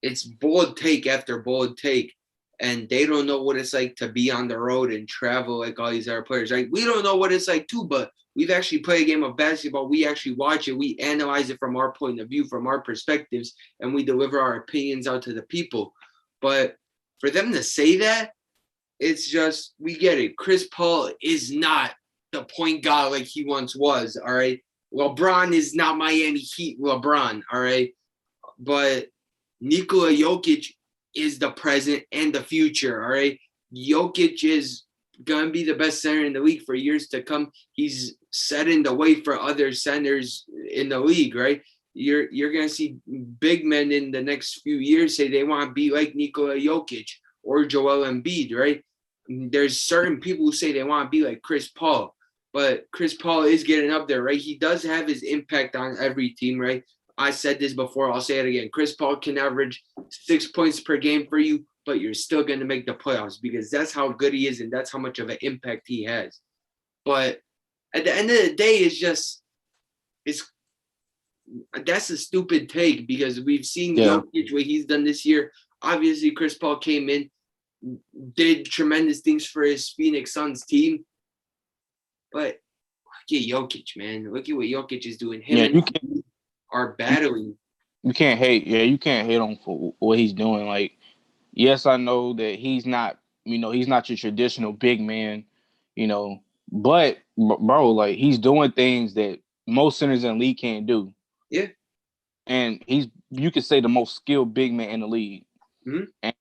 it's bold take after bold take, and they don't know what it's like to be on the road and travel like all these other players. Right? We don't know what it's like too, but we've actually played a game of basketball. We actually watch it. We analyze it from our point of view, from our perspectives, and we deliver our opinions out to the people. But for them to say that, it's just, we get it. Chris Paul is not the point guard like he once was, all right? LeBron is not Miami Heat LeBron, all right? But Nikola Jokic is the present and the future, all right? Jokic is going to be the best center in the league for years to come. He's setting the way for other centers in the league, right? You're going to see big men in the next few years say they want to be like Nikola Jokic or Joel Embiid, right? There's certain people who say they want to be like Chris Paul, but Chris Paul is getting up there, right? He does have his impact on every team, right? I said this before, I'll say it again. Chris Paul can average 6 points per game for you, but you're still going to make the playoffs because that's how good he is and that's how much of an impact he has. But at the end of the day, that's a stupid take because we've seen Jokic, what he's done this year. Obviously, Chris Paul came in, did tremendous things for his Phoenix Suns team. But look at Jokic, man. Look at what Jokic is doing. Him and are battling. You can't hate. Yeah, you can't hate on for what he's doing. Like, yes, I know that he's not, he's not your traditional big man, but bro, like, he's doing things that most centers in the league can't do. Yeah. And you could say the most skilled big man in the league. Mm-hmm. And,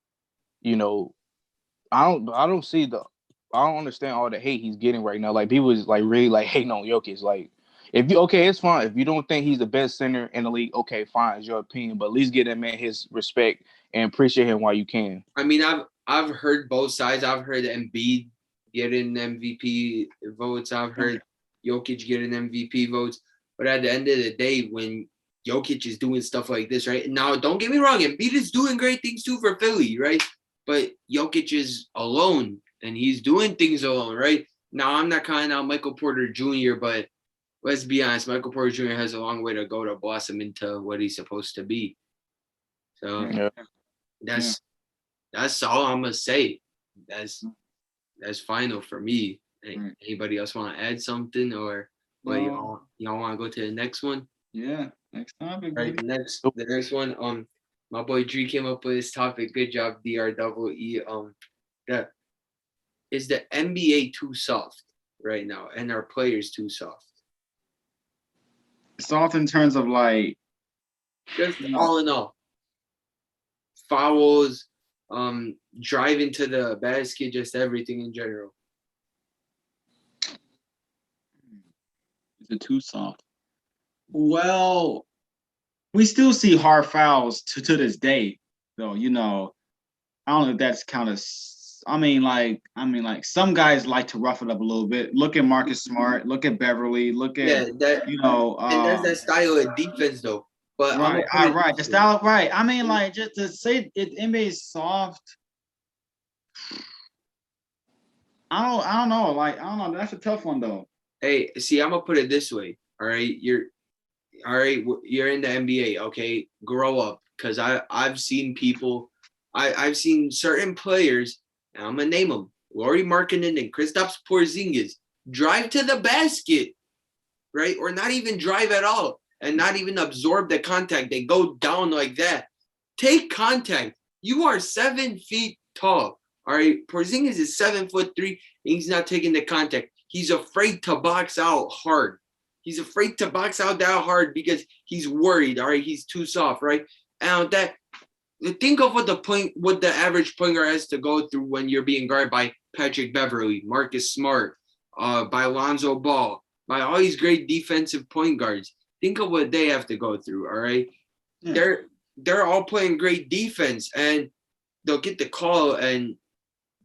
I don't understand all the hate he's getting right now. Like, people is like really like hating on Jokic. Like, it's fine. If you don't think he's the best center in the league, okay, fine, it's your opinion. But at least give that man his respect and appreciate him while you can. I mean, I've heard both sides. I've heard Embiid getting MVP votes. I've heard Jokic getting MVP votes. But at the end of the day, when Jokic is doing stuff like this, right? Now, don't get me wrong, Embiid is doing great things too for Philly, right? But Jokic is alone, and he's doing things alone, right? Now, I'm not calling out Michael Porter Jr., but let's be honest, Michael Porter Jr. has a long way to go to blossom into what he's supposed to be. So that's all I'm gonna say. That's final for me. Anybody else want to add something, or y'all want to go to the next one? Yeah, next topic. Right, the next one. My boy Dree came up with this topic. Good job, DREE. That is the NBA too soft right now, and our players too soft. Soft in terms of like, just all in all, fouls, driving to the basket, just everything in general. Is it too soft? Well, we still see hard fouls to this day, though. You know, I don't know if that's kind of. I mean, like some guys like to rough it up a little bit. Look at Marcus Smart. Look at Beverly. Look at and that's that style of defense, though. But right, the style, right. I mean, like just to say it, NBA is soft. I don't know. Like I don't know. That's a tough one, though. Hey, see, I'm gonna put it this way. All right, you're in the NBA. Okay, grow up, because I've seen people. I've seen certain players, and I'm gonna name them: Lauri Markkanen and Kristaps Porzingis drive to the basket, right, or not even drive at all, and not even absorb the contact. They go down like that. Take contact. You are 7 feet tall. All right, Porzingis is 7'3", and he's not taking the contact. He's afraid to box out hard. He's afraid to box out that hard because he's worried. All right, he's too soft, right? And think of what the average point guard has to go through when you're being guarded by Patrick Beverly, Marcus Smart, by Lonzo Ball, by all these great defensive point guards. Think of what they have to go through. All right, they're all playing great defense, and they'll get the call, and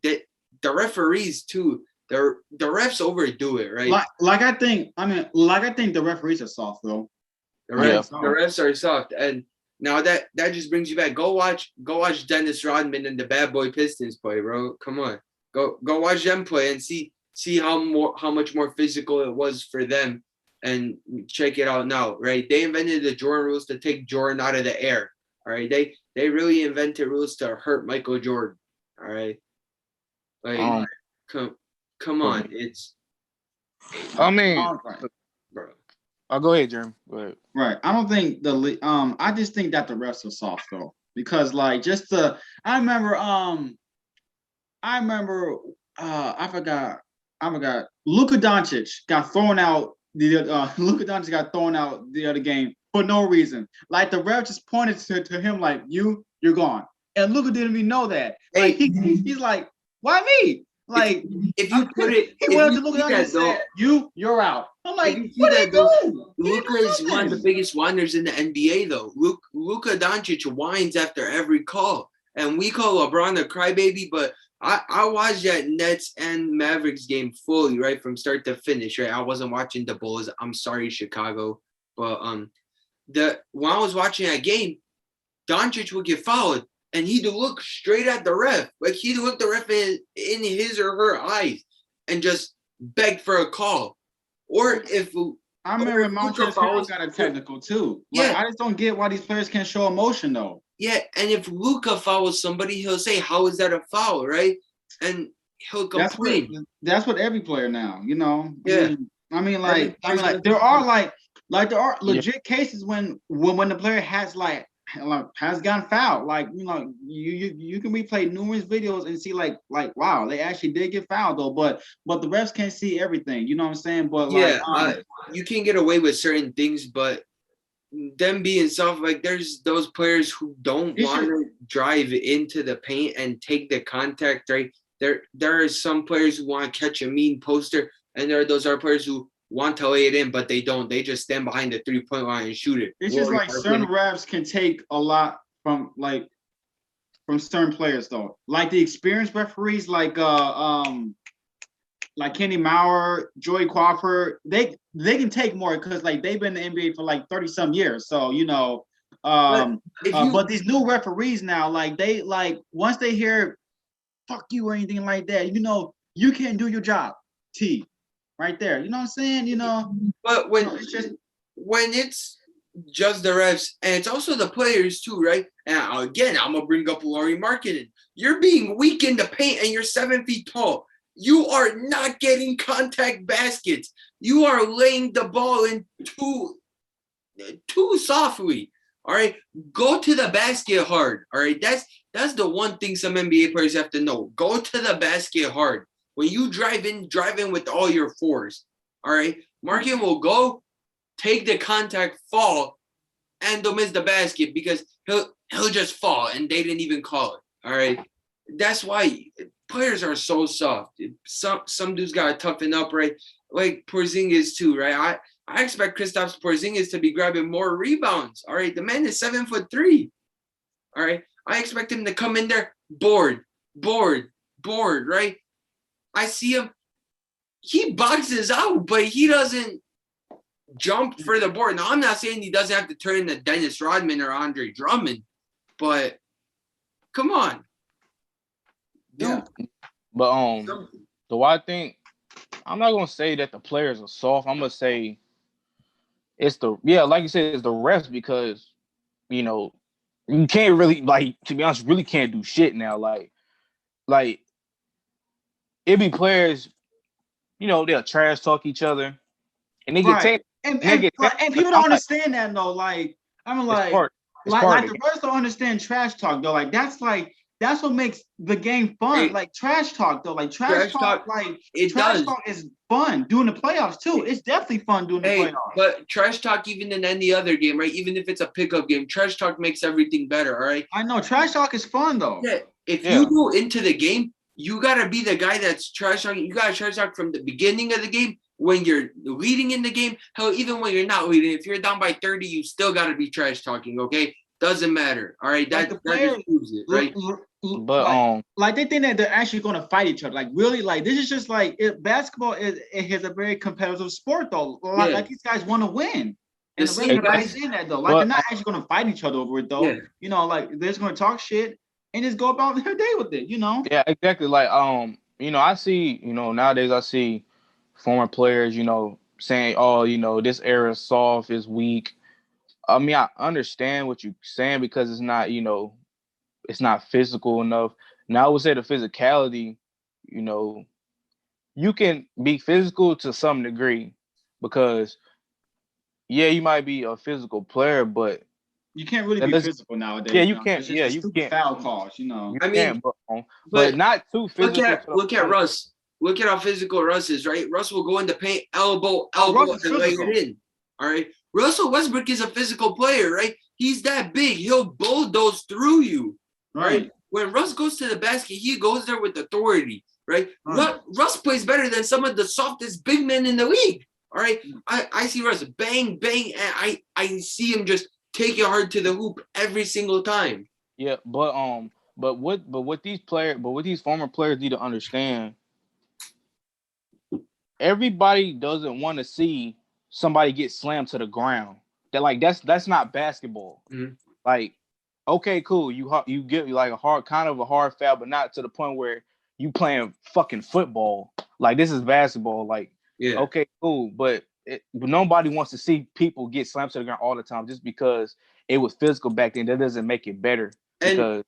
the referees too. The refs overdo it, right? I think the referees are soft, though. The refs are soft, and now that just brings you back. Go watch Dennis Rodman and the Bad Boy Pistons play, bro. Come on, go watch them play and see how much more physical it was for them, and check it out now, right? They invented the Jordan rules to take Jordan out of the air. All right, they really invented rules to hurt Michael Jordan. All right, like come on, it's. I mean, bro. I'll go ahead, Jeremy. Go ahead. Right. I don't think I just think that the refs are soft, though, because like I forgot. Luka Doncic got thrown out. Luka Doncic got thrown out the other game for no reason. Like the ref just pointed to him like, you're gone, and Luka didn't even know that. Like he's like, why me? Like if you put it, he went to Luka and said, you're out. I'm like, what did he do? Luka is one of the biggest whiners in the NBA, though. Luka Doncic whines after every call, and we call LeBron a crybaby. But I watched that Nets and Mavericks game fully, right, from start to finish. Right, I wasn't watching the Bulls. I'm sorry, Chicago, but when I was watching that game, Doncic would get fouled, and he'd look straight at the ref, like he'd look the ref in his or her eyes, and just beg for a call. Or if I remember Montrezl Harrell got a technical too. Like, I just don't get why these players can't show emotion, though. Yeah, and if Luka fouls somebody, he'll say, "How is that a foul?" Right? And he'll complain. That's what every player now, you know. Yeah. I mean, there are legit cases when the player has gotten fouled. Like, you know, you can replay numerous videos and see like wow, they actually did get fouled, though. But the refs can't see everything. You know what I'm saying? But you can get away with certain things, but them being soft, like there's those players who don't want to drive into the paint and take the contact, right? There are some players who want to catch a mean poster, and there are those other players who want to lay it in, but they don't. They just stand behind the 3-point line and shoot it. It's just like certain refs can take a lot from certain players, though. Like the experienced referees, like Kenny Maurer, Joey Crawford, they can take more because like they've been in the NBA for like 30-some years. So, you know, but these new referees now, like they once they hear "fuck you" or anything like that, you know, you can't do your job. Right there. You know what I'm saying? You know. But when it's just the refs, and it's also the players too, right? And again, I'm gonna bring up Lauri Markkanen. You're being weak in the paint, and you're 7 feet tall. You are not getting contact baskets. You are laying the ball in too softly. All right, go to the basket hard. All right, that's the one thing some NBA players have to know. Go to the basket hard. When you drive in with all your force. All right, Markin will go, take the contact, fall, and they'll miss the basket because he'll just fall, and they didn't even call it. All right, that's why players are so soft. Some dudes gotta toughen up, right? Like Porzingis too, right? I expect Kristaps Porzingis to be grabbing more rebounds. All right, the man is 7'3". All right, I expect him to come in there bored, right? I see him. He boxes out, but he doesn't jump for the board. Now, I'm not saying he doesn't have to turn into Dennis Rodman or Andre Drummond, but come on. Yeah. But so I think I'm not gonna say that the players are soft. I'm gonna say it's like you said, it's the refs because you know you can't really to be honest, really can't do shit now. Like it be players, they'll trash talk each other and they get taken. And people don't understand that though. Like I'm like the refs don't understand trash talk though. Like that's what makes the game fun. Like trash talk though. Like trash talk talk is fun during the playoffs too. It's definitely fun during the playoffs. But trash talk even in any other game, right? Even if it's a pickup game, trash talk makes everything better, all right? I know trash talk is fun though. Yeah. If you go into the game, you gotta be the guy that's trash talking. You gotta trash talk from the beginning of the game when you're leading in the game. Hell, even when you're not leading, if you're down by 30, you still gotta be trash talking, okay? Doesn't matter. All right. That just proves it, right? But they think that they're actually gonna fight each other. Like really, like this is just like basketball is a very competitive sport though. Like these guys want to win. And the way guys in that though. Like they're not actually gonna fight each other over it though. Yeah. Like they're just gonna talk shit and just go about their day with it, Yeah, exactly. Like I see, nowadays I see former players, saying, oh, this era is soft, is weak. I mean, I understand what you're saying because it's not, it's not physical enough. Now, I would say the physicality, you can be physical to some degree because, you might be a physical player, but you can't really be physical nowadays. Yeah, you can't. Yeah, you can't. Foul calls, I mean, but not too physical. Look at Russ. Look at how physical Russ is, right? Russ will go in the paint, elbow, and lay it in. All right. Russell Westbrook is a physical player, right? He's that big. He'll bulldoze through you, right? When Russ goes to the basket, he goes there with authority, right? Russ plays better than some of the softest big men in the league, all right? I see Russ bang, bang, and I see him just take it hard to the hoop every single time. Yeah, but what these former players need to understand, everybody doesn't want to see somebody get slammed to the ground. That's not basketball. Mm-hmm. Like, okay, cool. You get like a hard foul, but not to the point where you playing fucking football. Like this is basketball. Like, okay, cool. But nobody wants to see people get slammed to the ground all the time just because it was physical back then. That doesn't make it better. And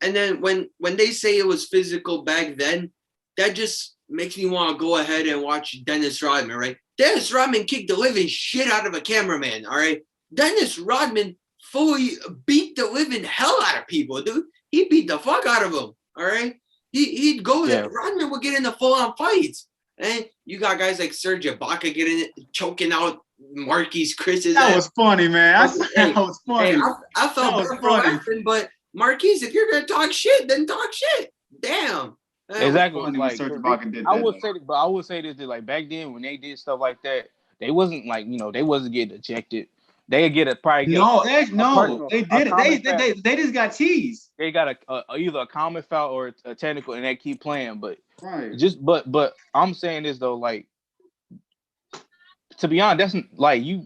then when they say it was physical back then, that just makes me want to go ahead and watch Dennis Rodman, right? Dennis Rodman kicked the living shit out of a cameraman, all right? Dennis Rodman fully beat the living hell out of people, dude. He beat the fuck out of them, all right? He'd go there. Rodman would get into full-on fights. And you got guys like Serge Ibaka getting it, choking out Marquise Chris's. That was funny, man. That was funny. Hey, I felt bad for laughing, but Marquise, if you're going to talk shit, then talk shit. Damn. Exactly. Like, I would say this, like back then when they did stuff like that, they wasn't like, they wasn't getting ejected. They get they did it. They just got teased. They got either a common foul or a technical, and they keep playing. But but I'm saying this though, like to be honest, that's like you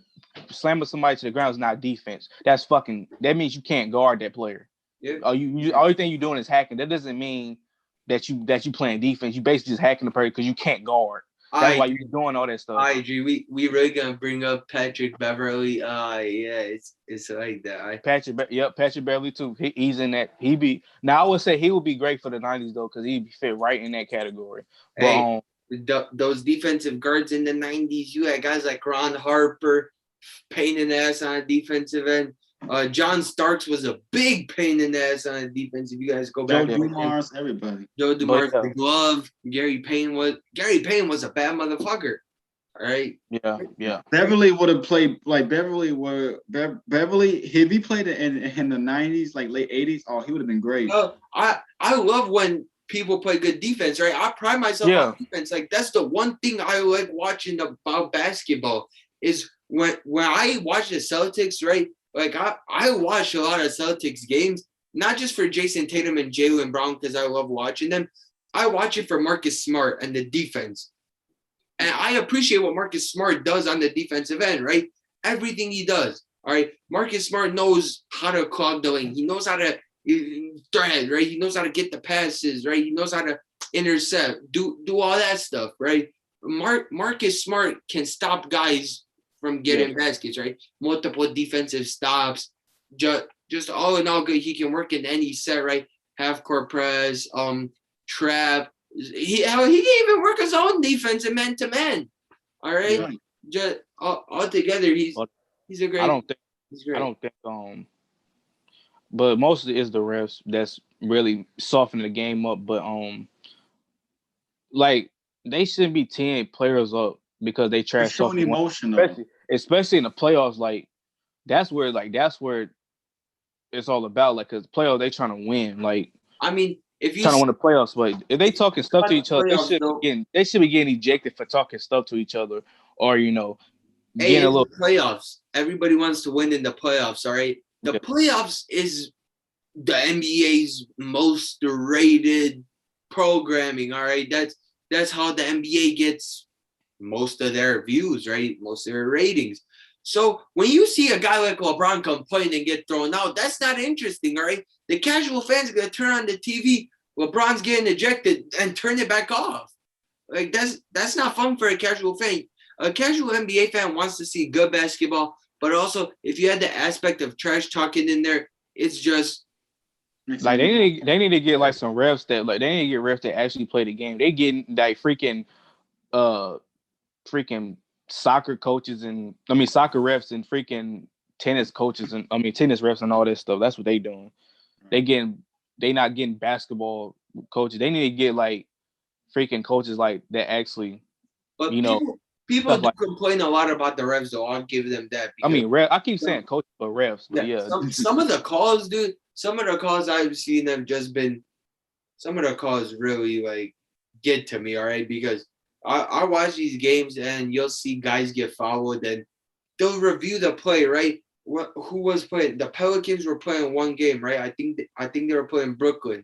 slamming somebody to the ground is not defense. That means you can't guard that player. Yeah. Only thing you're doing is hacking. That doesn't mean that you playing defense. You basically just hacking the player because you can't guard. That's why you're doing all that stuff. I agree. We really gonna bring up Patrick Beverly. Yeah, it's like that. Patrick Beverly too. He's in that. Now I would say he would be great for the 90s though, because he'd fit right in that category. But those defensive guards in the 90s, you had guys like Ron Harper, pain in the ass on a defensive end. John Starks was a big pain in the ass on a defense. If you guys go back, Joe Dumars, everybody. Joe Dumars, the glove. Gary Payne was a bad motherfucker. All right. Yeah. Beverly would have played like Beverly. If he played in the 90s, like late 80s, he would have been great. I love when people play good defense, right? I pride myself on defense. Like that's the one thing I like watching about basketball is when I watch the Celtics, right? Like I watch a lot of Celtics games, not just for Jason Tatum and Jaylen Brown because I love watching them. I watch it for Marcus Smart and the defense. And I appreciate what Marcus Smart does on the defensive end, right? Everything he does, all right? Marcus Smart knows how to clog the lane. He knows how to thread, right? He knows how to get the passes, right? He knows how to intercept, do all that stuff, right? Marcus Smart can stop guys from getting baskets, right? Multiple defensive stops, just all in all good. He can work in any set, right? Half court press, trap. He can even work his own defense and man to man. All right, just all together, he's a great. I don't think but mostly it's the refs that's really softening the game up. But like they shouldn't be 10 players up because they trash showing emotion, especially in the playoffs. Like that's where it's all about. Like, because playoffs they trying to win. Like, I mean, if you trying to win the playoffs, but if they talking stuff to each other, they should be getting ejected for talking stuff to each other, or getting a little playoffs. Everybody wants to win in the playoffs. All right, the playoffs is the NBA's most rated programming. All right, that's how the NBA gets most of their views, right? Most of their ratings. So when you see a guy like LeBron complain and get thrown out, that's not interesting, all right? The casual fans are going to turn on the TV, LeBron's getting ejected, and turn it back off. Like, that's not fun for a casual fan. A casual NBA fan wants to see good basketball, but also if you had the aspect of trash talking in there, it's just like they need to get like some refs that they need to get refs that actually play the game. They getting like freaking soccer coaches and soccer refs and freaking tennis coaches and tennis refs and all this stuff. That's what they doing. They not getting basketball coaches. They need to get like freaking coaches like that actually. But people do complain a lot about the refs, though. I'll give them that. I keep saying coaches, but refs. But some of the calls, dude. Some of the calls I've seen have just been. Some of the calls really like get to me. All right, because I watch these games and you'll see guys get fouled and they'll review the play, right? Who was playing? The Pelicans were playing one game, right? I think they were playing Brooklyn.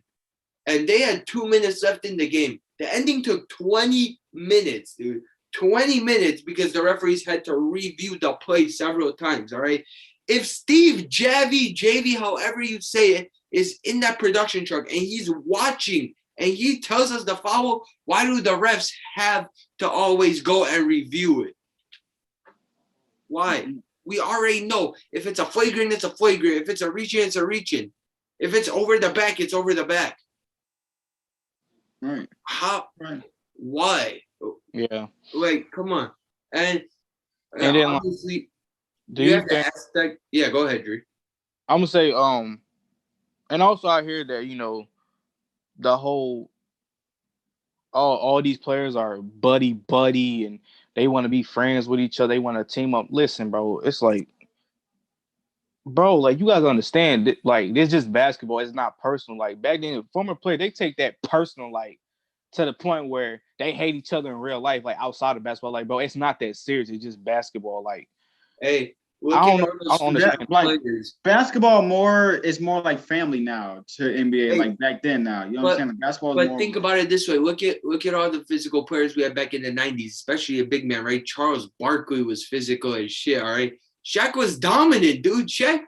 And they had 2 minutes left in the game. The ending took 20 minutes, dude. 20 minutes because the referees had to review the play several times, all right? If Steve JV, however you say it, is in that production truck and he's watching and he tells us the foul, why do the refs have to always go and review it? Why? We already know. If it's a flagrant, it's a flagrant. If it's a reach-in, it's a reach-in. If it's over the back, it's over the back. Right. How? Right. Why? Yeah. Like, come on. And then obviously, you have the aspect. Yeah, go ahead, Drew. I'm gonna say, and also I hear that the whole all these players are buddy and they want to be friends with each other. They want to team up. Listen, bro, it's like, bro, like you guys understand that, like, it's just basketball. It's not personal. Like back then, former players, they take that personal, like to the point where they hate each other in real life, like outside of basketball. Like, bro, it's not that serious. It's just basketball. Like, hey. I don't understand. Like basketball is more like family now to NBA. Like back then now. You understand? Like basketball. But think about it this way. Look at all the physical players we had back in the 90s, especially a big man, right? Charles Barkley was physical as shit, all right? Shaq was dominant, dude. Shaq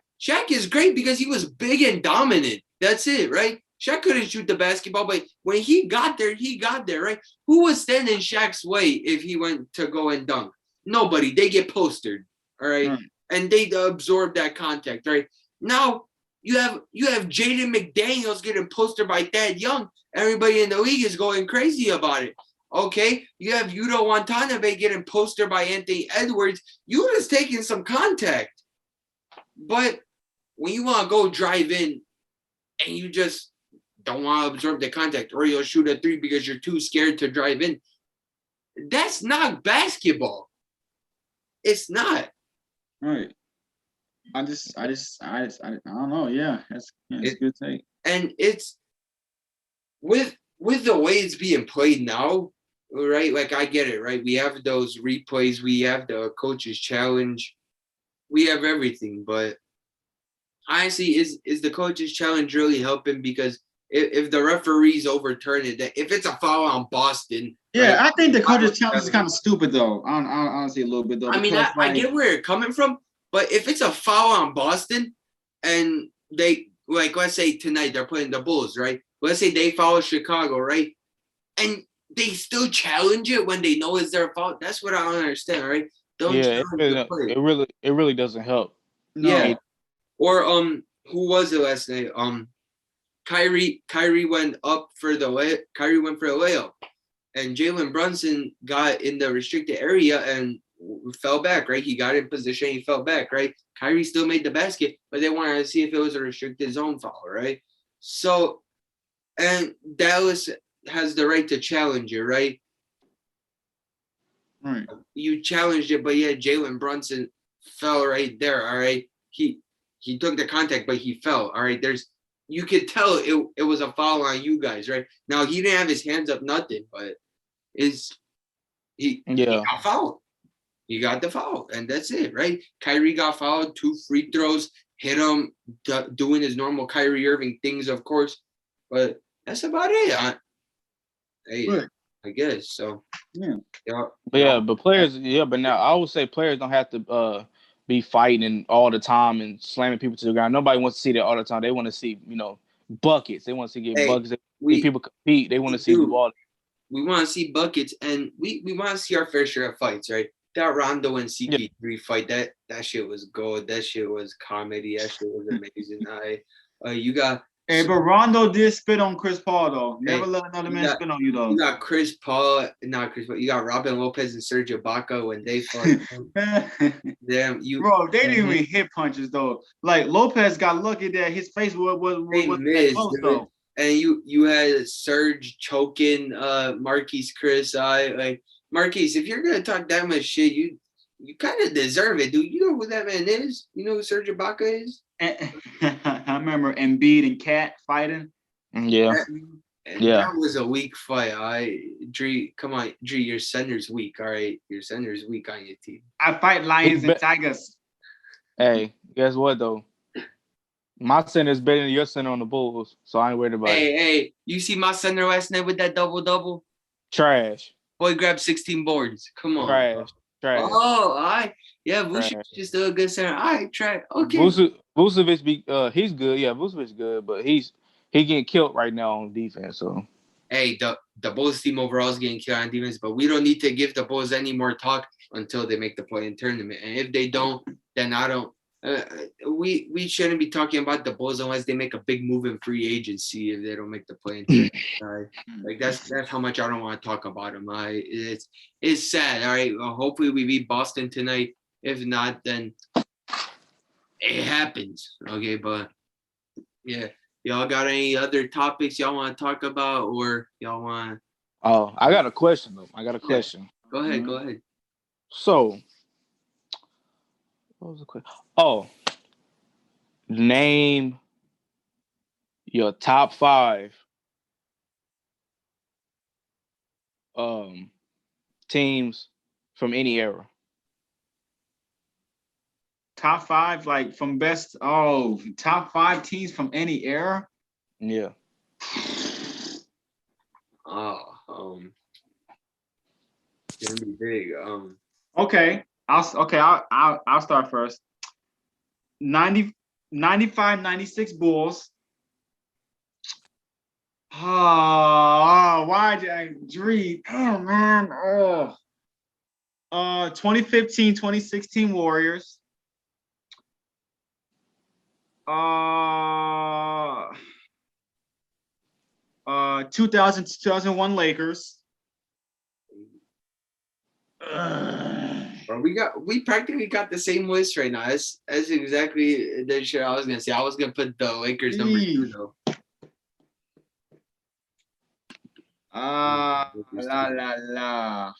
is great because he was big and dominant. That's it, right? Shaq couldn't shoot the basketball, but when he got there, right? Who was standing Shaq's way if he went to go and dunk? Nobody. They get postered, all right? And they absorb that contact, right? Now you have Jaden McDaniels getting postered by Thad Young. Everybody in the league is going crazy about it. Okay, you have Yuto Watanabe getting postered by Anthony Edwards. Yuto's taking some contact, but when you want to go drive in and you just don't want to absorb the contact, or you'll shoot a three because you're too scared to drive in, that's not basketball. It's not. Right. I don't know. Yeah, it's a good take. And it's with the way it's being played now, right? Like, I get it, right? We have those replays, we have the coach's challenge, we have everything, but honestly, is the coach's challenge really helping? Because if the referees overturn it, if it's a foul on Boston. Yeah, right, I think the coach's challenge is kind of stupid, though. I honestly a little bit, though. I mean, I get where you're coming from, but if it's a foul on Boston and they, like, let's say tonight they're playing the Bulls, right? Let's say they foul Chicago, right? And they still challenge it when they know it's their fault. That's what I don't understand, right? It really doesn't help. No. Yeah. Or who was it last night? Kyrie went for the layup, and Jalen Brunson got in the restricted area and fell back, right? He got in position, he fell back, right? Kyrie still made the basket, but they wanted to see if it was a restricted zone foul, right? So, and Dallas has the right to challenge it, right? Right. You challenged it, but yeah, Jalen Brunson fell right there, all right? He took the contact, but he fell, all right? You could tell it was a foul on you guys, right? Now, he didn't have his hands up, nothing, but he got fouled. He got the foul, and that's it, right? Kyrie got fouled, 2 free throws, hit him, doing his normal Kyrie Irving things, of course, but that's about it. I guess so. Yeah. But players, but now I would say players don't have to be fighting all the time and slamming people to the ground. Nobody wants to see that all the time. They want to see, buckets. They want to get buckets. People compete. They want to see the ball. We want to see buckets, and we want to see our fair share of fights, right? That Rondo and CP3 fight, that shit was gold. That shit was comedy. That shit was amazing. You got. Hey, but Rondo did spit on Chris Paul, though. Never let another man spit on you, though. You got Chris Paul, not Chris Paul. You got Robin Lopez and Serge Ibaka when they fought. Damn, bro, they didn't even hit punches, though. Like, Lopez got lucky that his face was missed, close, though. And you had Serge choking Marquise Chris. Like, Marquise, if you're gonna talk that much shit, you kind of deserve it, dude. You know who that man is? You know who Serge Ibaka is? I remember Embiid and Cat fighting. Yeah. That was a weak fight. Dree, come on, Dree, your center's weak. All right, your center's weak on your team. I fight lions and tigers. Hey, guess what though? My center's better than your center on the Bulls, so I ain't worried about it. Hey, you see my center last night with that double-double? Trash. Boy grabbed 16 boards. Come on. Trash. Oh, all right. Yeah, Vucevic is still a good center. All right, trash. Okay. Vucevic, he's good. Yeah, Vucevic's good, but he getting killed right now on defense. So, hey, the Bulls team overall is getting killed on defense, but we don't need to give the Bulls any more talk until they make the play-in tournament. And if they don't, then I don't. We shouldn't be talking about the Bulls unless they make a big move in free agency. If they don't make the play-in tournament, like that's how much I don't want to talk about them. It's sad. All right. Well, hopefully we beat Boston tonight. If not, then it happens. Okay, but yeah, y'all got any other topics y'all want to talk about, or y'all want? Oh, I got a question though. Go ahead. Go ahead. So, what was the question? Oh, name your top 5 teams from any era. Top 5, like from best. Oh, top 5 teams from any era. Yeah. It's gonna be big. Okay. I'll start first. 95-96 Bulls. Oh, why did I dream? Oh man. 2015, 2016 Warriors. 2000, 2001 Lakers. Bro, we practically got the same list right now. That's exactly the shit I was gonna say. I was gonna put the Lakers number 2 though. La la la.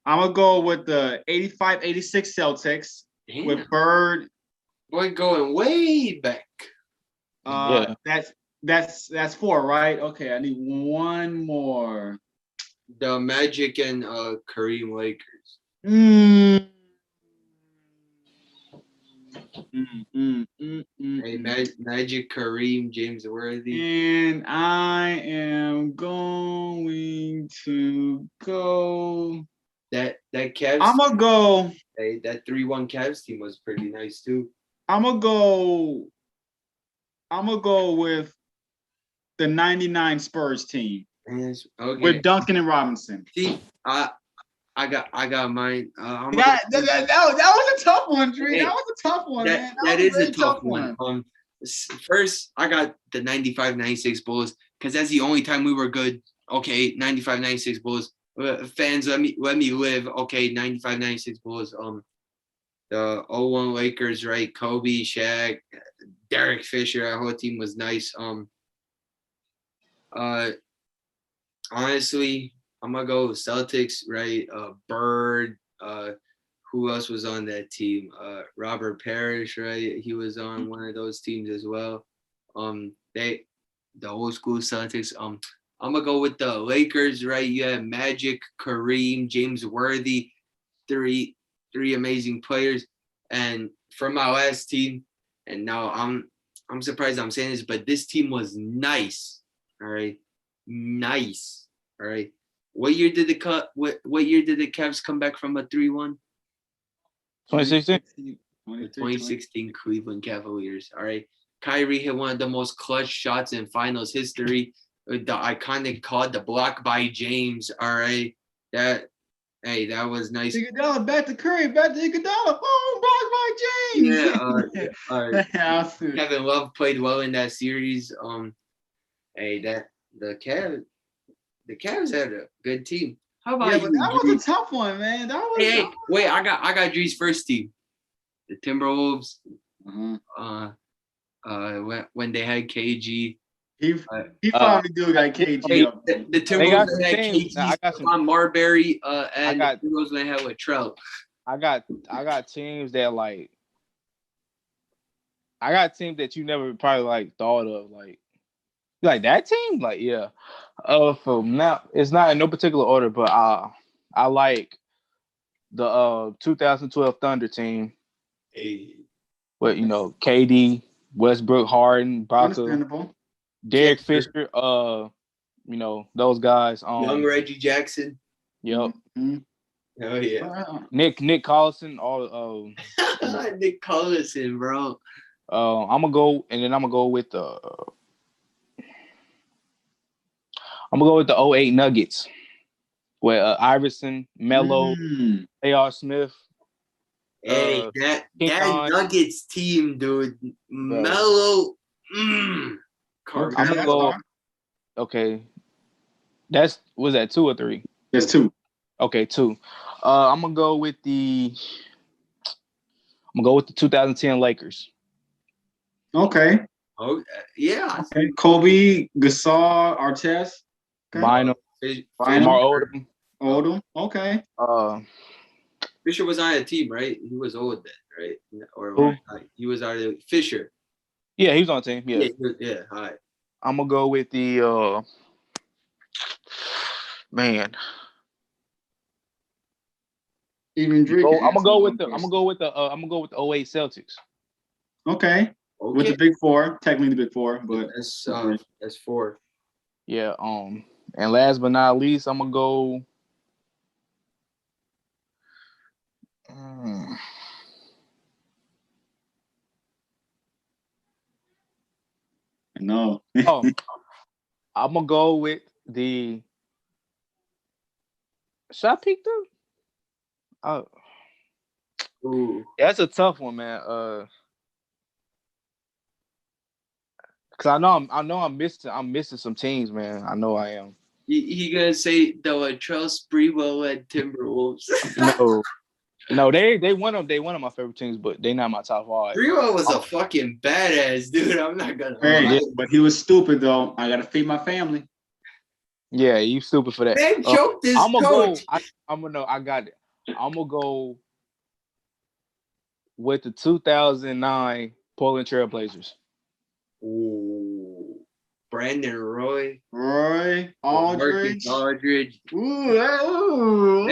I'm gonna go with the 85, 86 Celtics. Damn. With Bird. Boy, going way back. Yeah. That's 4, right? Okay, I need one more. The Magic and Kareem Lakers. Hey, Magic, Kareem, James Worthy. And I am going to go. That Cavs. I'm gonna go. Hey, that 3-1 Cavs team was pretty nice too. I'm gonna go with the 99 Spurs team. Yes, okay. With Duncan and Robinson. See, I got mine. That was a tough one, Dre. Hey, that was a tough one, man. That is a tough one. First, I got the 95-96 Bulls because that's the only time we were good. Okay, 95-96 Bulls. Fans, let me live. Okay, 95-96 Bulls. The 01 Lakers, right? Kobe, Shaq, Derek Fisher. Our whole team was nice. Honestly, I'm gonna go Celtics, right? Bird. Who else was on that team? Robert Parrish, right? He was on one of those teams as well. The old school Celtics. I'm gonna go with the Lakers, right? You have Magic, Kareem, James Worthy, three amazing players. And from my last team, and now I'm surprised I'm saying this, but this team was nice. All right, nice. All right. What year did the Cavs come back from a 3-1? 2016. The 2016 Cleveland Cavaliers. All right. Kyrie hit one of the most clutch shots in finals history. The iconic call, the block by James. All right. That was nice. Iguodala back to Curry, back to Iguodala. Oh, blocked by James. Yeah. Kevin Love played well in that series. The Cavs had a good team. How about you? But that was a tough one, man. Wait, I got Dre's first team. The Timberwolves. When they had KG. He probably do got KG up. The Timberwolves had KG on Marbury, and the Timberwolves they had Latrell. I got teams that I got teams that you never probably thought of like that team, yeah. For now, it's not in no particular order, but I like the 2012 Thunder team. Hey. But KD, Westbrook, Harden, Baca, Derek Fisher, those guys. Young Reggie Jackson. Yep. Mm-hmm. Oh yeah. Nick Collison, all Nick Collison, bro. I'm gonna go with the 08 Nuggets, where Iverson, Melo, A.R. Smith. Hey, that Nuggets team, dude. Melo. I'm gonna go. Okay, was that 2 or 3? That's 2. Okay, 2. I'm gonna go with the 2010 Lakers. Okay. Oh yeah. Okay. Kobe, Gasol, Artest. Okay. Lamar Odom. Okay. Fisher was on a team, right? He was old then, right? Who? He was on the Fisher. Yeah, he was on the team. Yeah. Yeah. All right. I'm gonna go with the man. Even Drake. I'm gonna go with the 08 Celtics. Okay. With the big 4, technically the big 4, but that's 4. Yeah. And last but not least, I'm gonna go. No. I'm gonna go with the. Should I pick them? Oh, Ooh. that's a tough one, man. Cause I know I'm missing some teams, man. I know I am. He gonna say the Latrell Sprewell led Timberwolves. No, they one of my favorite teams, but they not my top 5. Sprewell was a fucking badass dude. I'm not gonna Hey, lie. but he was stupid though. I gotta feed my family. Yeah, you stupid for that. Man choked his I'm gonna coach. go. I'm gonna know. I got it. I'm gonna go with the 2009 Portland Trailblazers. Ooh. Brandon Roy. Aldridge. Aldridge. Ooh.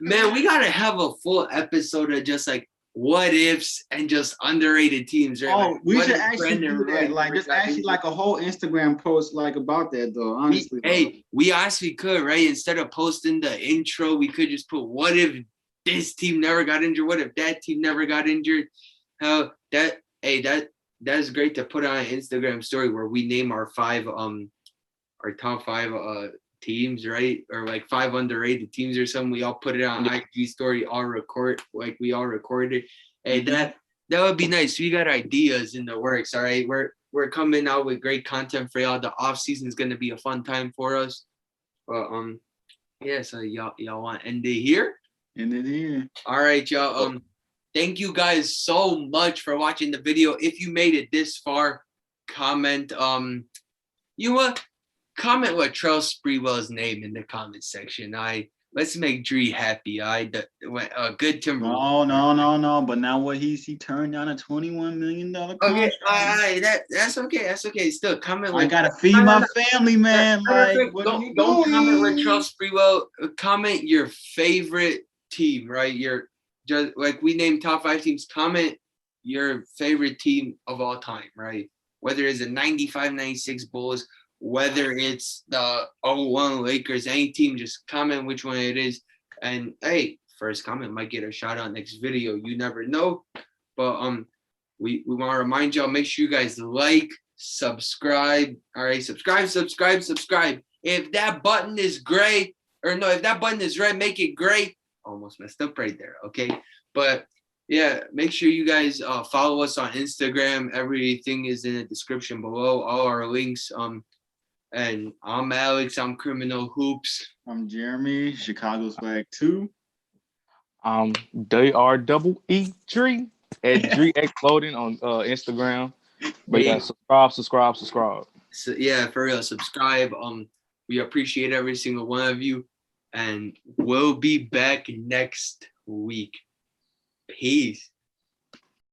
Man, we gotta have a full episode of just like what ifs and just underrated teams. Right? Oh, like, we what should if actually Brandon do that. Roy Like, never just got actually injured? like a whole Instagram post like about that though. Honestly, we actually could, right? Instead of posting the intro, we could just put what if this team never got injured? What if that team never got injured? That's great to put on an Instagram story where we name our top 5 teams, right? Or like 5 underrated teams or something. We all put it on IG story, we all recorded. Hey, that would be nice. We got ideas in the works. All right. We're coming out with great content for y'all. The off season is gonna be a fun time for us. But yeah, so y'all want to end it here? End it here. All right, y'all. Thank you guys so much for watching the video. If you made it this far, comment you know what? Comment Latrell Sprewell's name in the comment section. Let's make Dree happy. Good Timberwolves. No. But now what he turned down a $21 million contract. Okay, that's okay. That's okay. Still comment. I gotta feed my family, man. Like, don't comment Latrell Sprewell. Comment your favorite team, right? Just like we named top 5 teams. Comment your favorite team of all time, right? Whether it's the 95, 96 Bulls, whether it's the 01 Lakers, any team, just comment which one it is. And hey, first comment might get a shout out next video. You never know. But we want to remind y'all, make sure you guys like, subscribe. All right, subscribe. If that button is gray, if that button is red, make it gray. Almost messed up right there. Okay. But yeah, make sure you guys follow us on Instagram. Everything is in the description below. All our links. And I'm Alex. I'm Criminal Hoops. I'm Jeremy. Chicago's Flag 2. DREE Dree at Dree X Clothing on Instagram. But yeah, subscribe. So yeah, for real, subscribe. We appreciate every single one of you, and we'll be back next week. Peace.